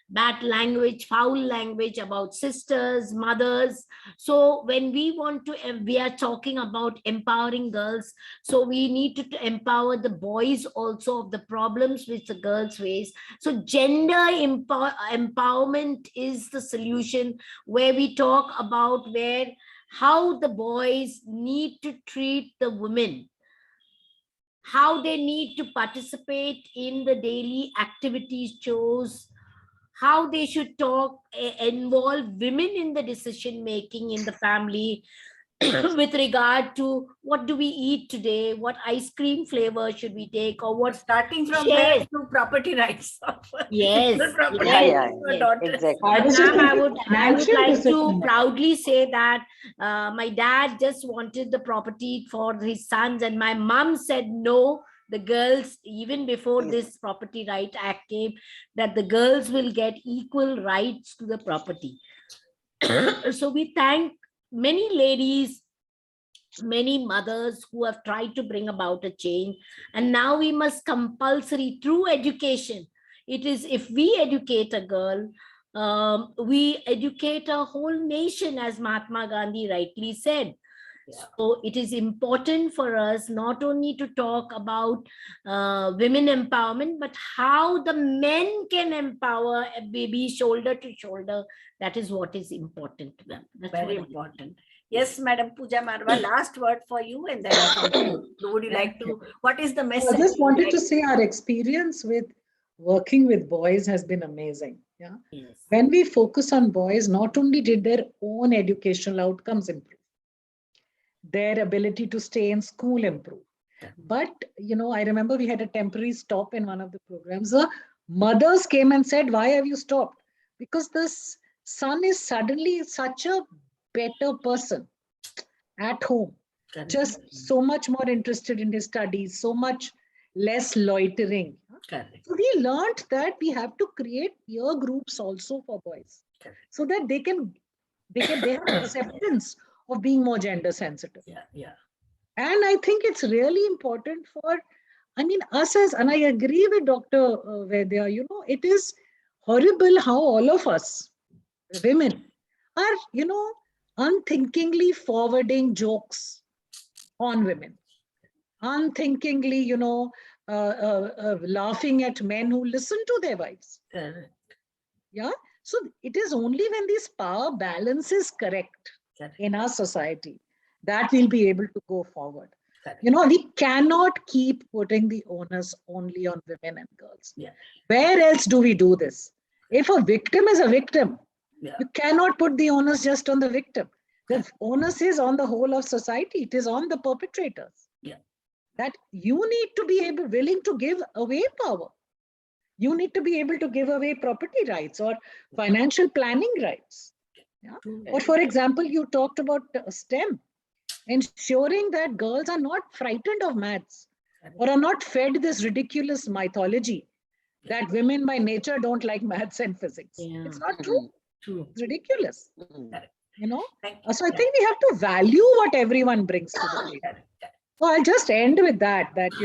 bad language, foul language about sisters, mothers. So when we are talking about empowering girls, so we need to empower the boys also of the problems which the girls face. So gender empowerment is the solution, where we talk about how the boys need to treat the women, how they need to participate in the daily activities, chores, how they should involve women in the decision making in the family, with regard to what do we eat today, what ice cream flavor should we take, or what Starting from shares. there to property rights. Yes, Property yes, rights for yes. daughters. Exactly. I was just Ma'am, I thinking would financial like to decision. proudly say that my dad just wanted the property for his sons, and my mom said no. The girls, even before this Property Right Act came, that the girls will get equal rights to the property. So we thank many ladies, many mothers who have tried to bring about a change, and now we must compulsory through education. It is, if we educate a girl, we educate a whole nation, as Mahatma Gandhi rightly said. So it is important for us not only to talk about women empowerment, but how the men can empower a baby shoulder to shoulder That is what is important to them. That's Very what I- important. Yes, Madam Puja Marwaha, last word for you, and then I conclude. Would you like to, what is the message? I just you would wanted like to say our experience with working with boys has been amazing. Yeah. Yes. When we focus on boys, not only did their own educational outcomes improve, their ability to stay in school improve. But, I remember we had a temporary stop in one of the programs. The mothers came and said, why have you stopped? Because this son is suddenly such a better person at home, Correct. just so much more interested in his studies, so much less loitering. Correct. So we learned that we have to create peer groups also for boys, so that they have acceptance of being more gender sensitive. Yeah. And I think it's really important for, us and I agree with Dr. Vaidya, it is horrible how all of us, women, are, unthinkingly forwarding jokes on women, unthinkingly, laughing at men who listen to their wives. Correct. Yeah. So it is only when this power balance is correct in our society that we'll be able to go forward. Correct. We cannot keep putting the onus only on women and girls. Yeah. Where else do we do this? If a victim is a victim, Yeah. you cannot put the onus just on the victim. The onus is on the whole of society. It is on the perpetrators. Yeah. That you need to be willing to give away power. You need to be able to give away property rights or financial planning rights. Yeah. Or for example, you talked about STEM, ensuring that girls are not frightened of maths or are not fed this ridiculous mythology that women by nature don't like maths and physics. Yeah. It's not true. True. It's ridiculous. Correct. So I think we have to value what everyone brings to the table. Correct. So I'll just end with that, let us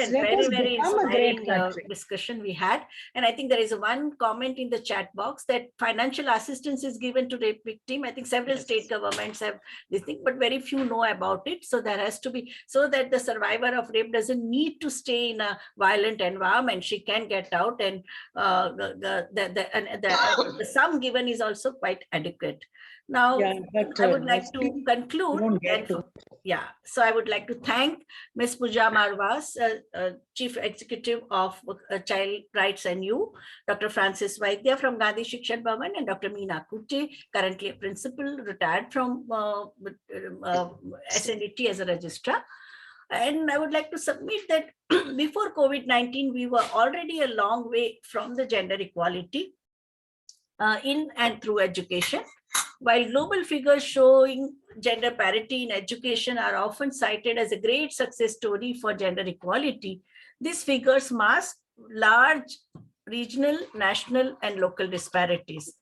Very, very become a great inspiring country. discussion we had. And I think there is one comment in the chat box that financial assistance is given to rape victim. I think several state governments have this thing, but very few know about it. So there has to be, so that the survivor of rape doesn't need to stay in a violent environment. She can get out, and the sum given is also quite adequate. Now, I would like to conclude. So I would like to thank Ms. Puja Marwaha, Chief Executive of Child Rights and You, Dr. Francis Vaidya from Gandhi Shikshan Bhavan, and Dr. Meena Kute, currently a principal, retired from SNDT as a registrar. And I would like to submit that before COVID-19, we were already a long way from the gender equality in and through education. While global figures showing gender parity in education are often cited as a great success story for gender equality, these figures mask large regional, national, and local disparities.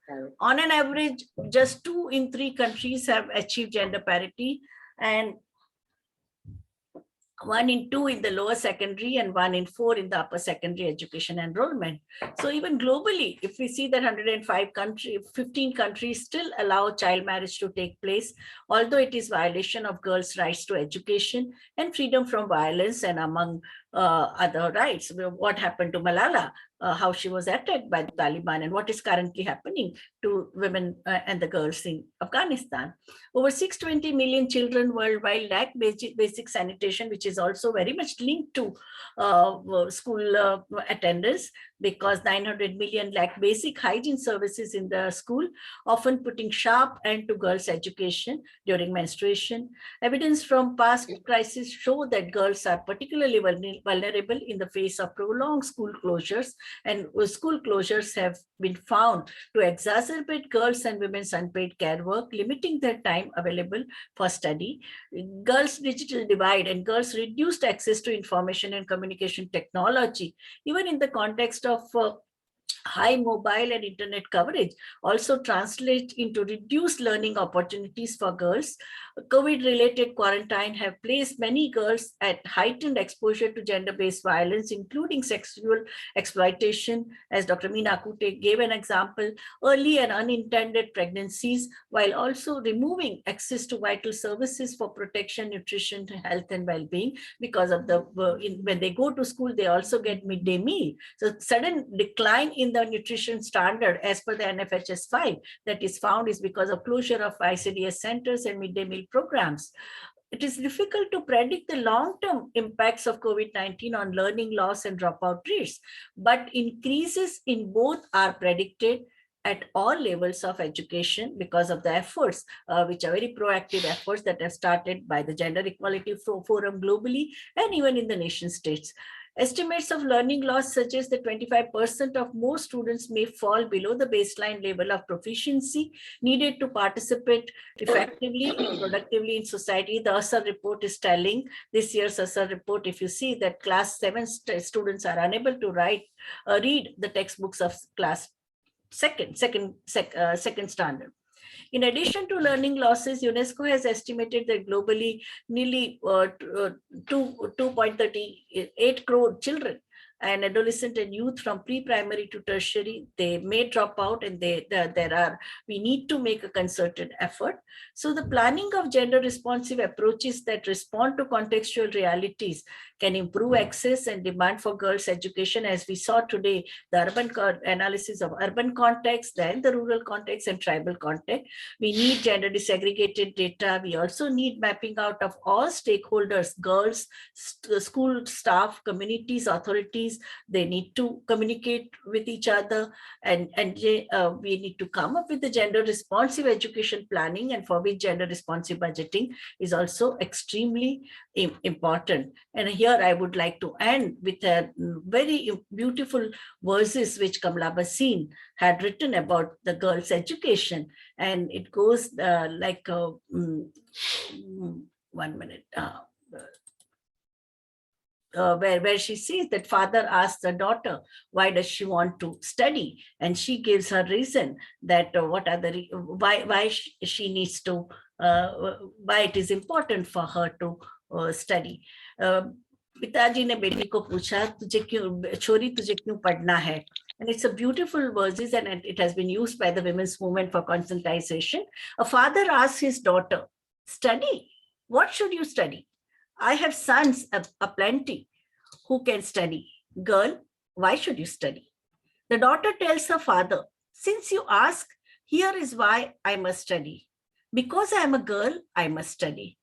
On an average, just 2 in 3 countries have achieved gender parity, and 1 in 2 in the lower secondary and 1 in 4 in the upper secondary education enrollment. So even globally, if we see that 15 countries still allow child marriage to take place, although it is violation of girls' rights to education and freedom from violence and among other rights. What happened to Malala, how she was attacked by the Taliban, and what is currently happening to women and the girls in Afghanistan. Over 620 million children worldwide lack basic sanitation, which is also very much linked to school attendance, because 900 million lack basic hygiene services in the school, often putting sharp end to girls' education during menstruation. Evidence from past crises show that girls are particularly vulnerable in the face of prolonged school closures, and school closures have been found to exacerbate girls' and women's unpaid care work, limiting their time available for study. Girls' digital divide and girls' reduced access to information and communication technology, even in the context of high mobile and internet coverage, also translate into reduced learning opportunities for girls. COVID-related quarantine have placed many girls at heightened exposure to gender-based violence, including sexual exploitation, as Dr. Meena Kute gave an example, early and unintended pregnancies, while also removing access to vital services for protection, nutrition, health, and well-being, because of the when they go to school, they also get midday meal. So sudden decline in in the nutrition standard as per the NFHS 5 that is found is because of closure of ICDS centers and midday meal programs. It is difficult to predict the long-term impacts of COVID-19 on learning loss and dropout rates, but increases in both are predicted at all levels of education because of the efforts, which are very proactive efforts that have started by the Gender Equality Forum globally and even in the nation states. Estimates of learning loss suggest that 25% of most students may fall below the baseline level of proficiency needed to participate effectively and productively in society. The ASR report is telling, this year's ASR report, if you see that class 7 students are unable to read the textbooks of class second standard. In addition to learning losses, UNESCO has estimated that globally nearly 2.38 crore children and adolescent and youth from pre-primary to tertiary, they may drop out, and we need to make a concerted effort. So the planning of gender responsive approaches that respond to contextual realities can improve access and demand for girls' education, as we saw today, the urban analysis of urban context, then the rural context and tribal context. We need gender disaggregated data. We also need mapping out of all stakeholders, girls, school staff, communities, authorities. They need to communicate with each other, and we need to come up with the gender responsive education planning, and for which gender responsive budgeting is also extremely important. And here I would like to end with a very beautiful verses which Kamala Bhasin had written about the girls' education, and it goes like 1 minute. Where she says that father asks the daughter, why does she want to study? And she gives her reason that why she needs to, why it is important for her to study. पिताजी ने बेटी को पूछा, तुझे क्यों छोरी तुझे क्यों पढ़ना है? And it's a beautiful verses, and it has been used by the women's movement for conscientization. A father asks his daughter, study. What should you study? I have sons aplenty who can study. Girl, why should you study? The daughter tells her father, since you ask, here is why I must study. Because I am a girl, I must study.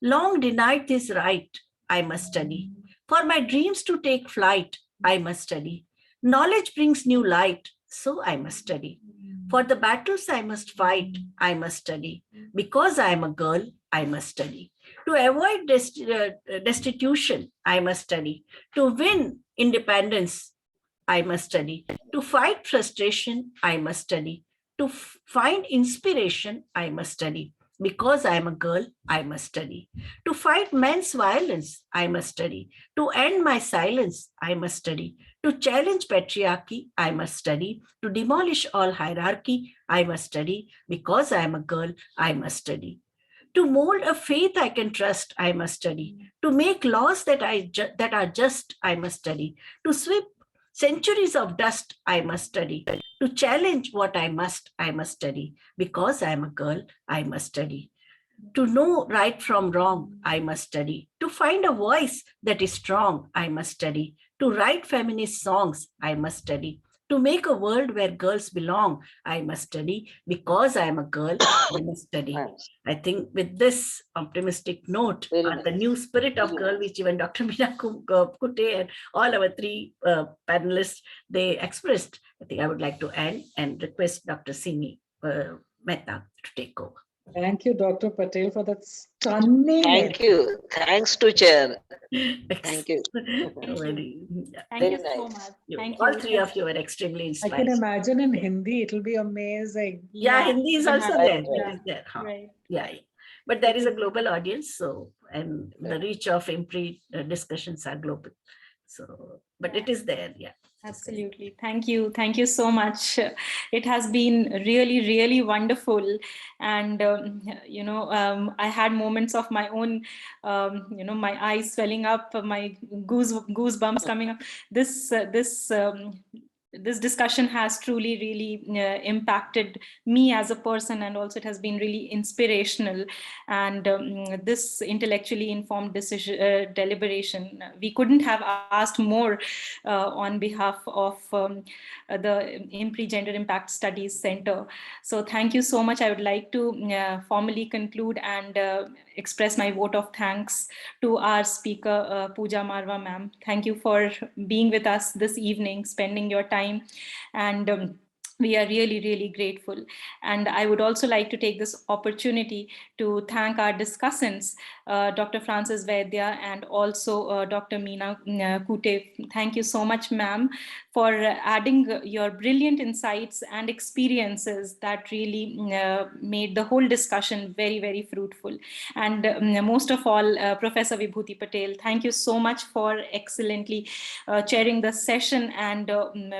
Long denied this right, I must study. For my dreams to take flight, I must study. Knowledge brings new light, so I must study. For the battles I must fight, I must study. Because I am a girl, I must study. To avoid destitution, I must study. To win independence, I must study. To fight frustration, I must study. To find inspiration, I must study. Because I am a girl, I must study. To fight men's violence, I must study. To end my silence, I must study. To challenge patriarchy, I must study. To demolish all hierarchy, I must study. Because I am a girl, I must study. To mold a faith I can trust, I must study. To make laws that are just, I must study. To sweep centuries of dust, I must study. To challenge what I must study. Because I am a girl, I must study. To know right from wrong, I must study. To find a voice that is strong, I must study. To write feminist songs, I must study. To make a world where girls belong, I must study. Because I am a girl, I must study. I think with this optimistic note, the new spirit of girl, which even Dr. Meena, Kute, and all our three panelists, they expressed, I think I would like to end and request Dr. Simi Mehta to take over. Thank you, Dr. Patel, for that stunning. Thank you. Thanks to Chair. Thank you. Thank you so much. Thank you. All three of you were extremely I inspiring. can imagine in Hindi, it'll be amazing. Yeah, Hindi is also there. Right. It is there. Huh? Right. Yeah. But there is a global audience, so, and the reach of IMPRI discussions are global. So, but it is there, yeah. Absolutely. Thank you. Thank you so much. It has been really, really wonderful. And, I had moments of my own, my eyes swelling up, my goosebumps coming up. This this discussion has truly really impacted me as a person, and also it has been really inspirational. And this intellectually informed decision deliberation, we couldn't have asked more on behalf of the IMPRI Gender Impact Studies Center. So thank you so much. I would like to formally conclude and express my vote of thanks to our speaker, Puja Marwaha ma'am. Thank you for being with us this evening, spending your time, and we are really, really grateful. And I would also like to take this opportunity to thank our discussants, Dr. Francis Vaidya and also Dr. Meena Kute. Thank you so much, ma'am, for adding your brilliant insights and experiences that really made the whole discussion very, very fruitful. And most of all, Professor Vibhuti Patel, thank you so much for excellently chairing the session and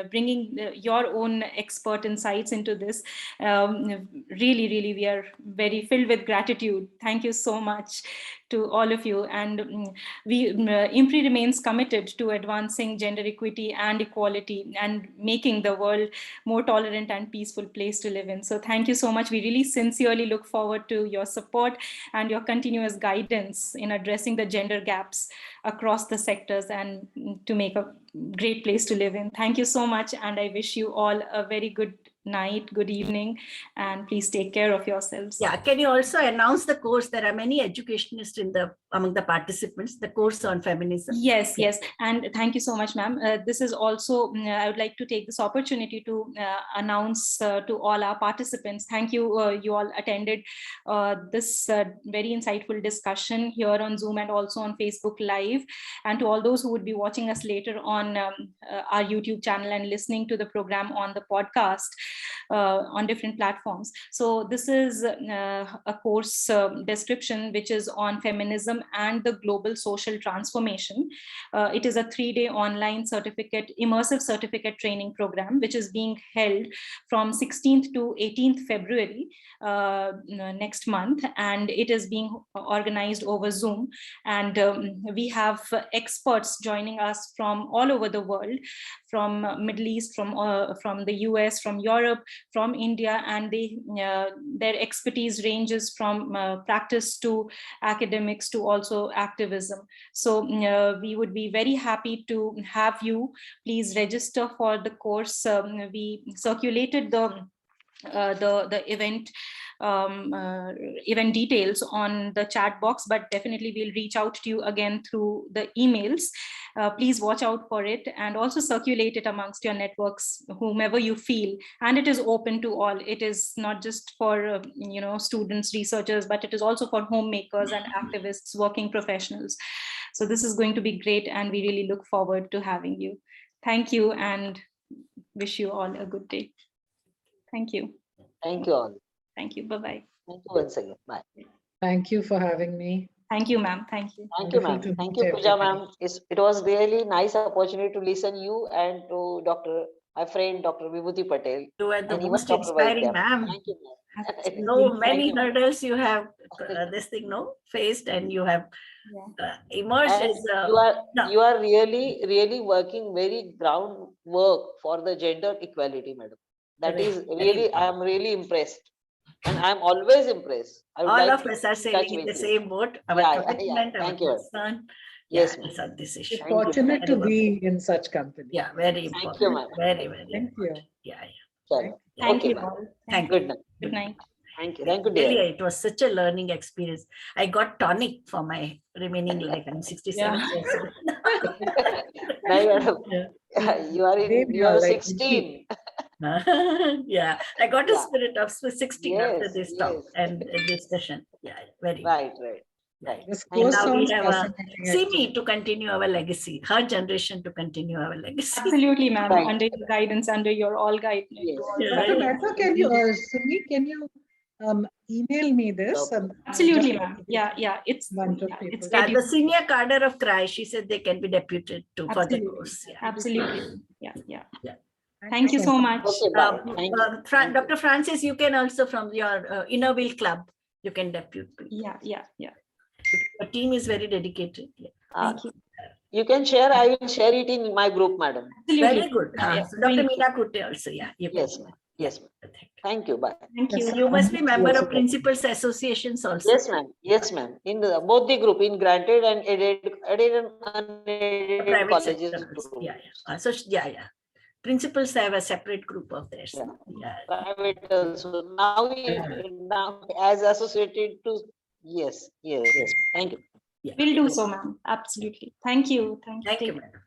bringing your own expert insights into this. Really, really, we are very filled with gratitude. Thank you so much to all of you. And IMPRI remains committed to advancing gender equity and equality and making the world more tolerant and peaceful place to live in. So thank you so much. We really sincerely look forward to your support and your continuous guidance in addressing the gender gaps across the sectors and to make a great place to live in. Thank you so much. And I wish you all a very good night, good evening, and please take care of yourselves. Yeah, can you also announce the course? There are many educationists among the participants, the course on feminism. Yes, yes. And thank you so much, ma'am. This is also, I would like to take this opportunity to announce to all our participants. Thank you, you all attended this very insightful discussion here on Zoom and also on Facebook Live. And to all those who would be watching us later on our YouTube channel and listening to the program on the podcast on different platforms. So this is a course description which is on feminism and the global social transformation. It is a 3-day online immersive certificate training program, which is being held from 16th to 18th February next month, and it is being organized over Zoom. And we have experts joining us from all over the world, from Middle East, from the US, from Europe, from India, and their expertise ranges from practice to academics to also activism. So we would be very happy to have you. Please register for the course. We circulated the event event details on the chat box, but definitely we'll reach out to you again through the emails. Please watch out for it and also circulate it amongst your networks, whomever you feel. And it is open to all. It is not just for students, researchers, but it is also for homemakers and activists, working professionals. So this is going to be great, and we really look forward to having you. Thank you, and wish you all a good day. Thank you. Thank you all. Thank you. Bye-bye. Thank you once again. Bye. Thank you for having me. Thank you, ma'am. Thank you. Thank you, ma'am. Wonderful to Thank meet you, Puja, everybody. ma'am. It was really nice opportunity to listen you and to my friend, Dr. Vibhuti Patel. You were the and even most Dr. inspiring, Vaidya. ma'am. Thank you, ma'am. So many Thank you. hurdles you have faced, and you have emerged And as you are really working very groundwork for the gender equality, madam. That Correct. is really, I am really impressed. And I'm always impressed. I would all like of to us are touch sailing in with the you. same boat. Our Yeah. commitment, our Thank you. concern. Yes, Yes, on this issue. Thank you. Fortunate to Very be in such company. Yeah, very Thank important. you, ma'am. Very, very Thank you. important. Yeah. Chalo. Thank Okay, you ma'am. all. Thank Good night. Good night. Thank you. Yeah, Thank you, really, dear. it was such a learning experience. I got tonic for my remaining life. I'm 67 years old. Nahi, madam. Yeah. You are 16. Yeah, I got a Yeah. spirit of 16 after Yes, this talk yes. and discussion. Yeah, very Right. right. This And course now we sounds have fascinating. Simi actually. to continue our legacy, her generation to continue our legacy. Absolutely, ma'am. Right. Under your guidance, under your all guidance. Yes. Dr. Mehta, can you, Sumi, can you email me this? Absolutely, just ma'am. Yeah. It's bunch of yeah, people. it's Yeah, ready. the senior cadre of CRI, she said they can be deputed to for the Absolutely. course. Yeah. Absolutely. Yeah. Yeah. Thank you so much. Okay, bye. Thank you. Thank Dr. you. Francis, you can also from your Inner Wheel Club, you can depute. Yeah. The team is very dedicated. Yeah. Uh, Thank you. You can share. I will share it in my group, madam. Very good. Yeah, So Dr. doing Meena Kute also, yeah. You can Yes, share. ma'am. Yes, ma'am. Thank you. Thank you. Bye. Thank you. You must be member Yes, of Principals Associations also. Yes, ma'am. Yes, ma'am. In both the group, in granted and aided and unaided Private colleges. sector also. group. Yeah. So yeah. Principals have a separate group of theirs. Yeah. Yeah. Private also. Now as associated to, yes. Thank you. Yeah. We'll do so, ma'am. Absolutely. Thank you. Thank you, madam.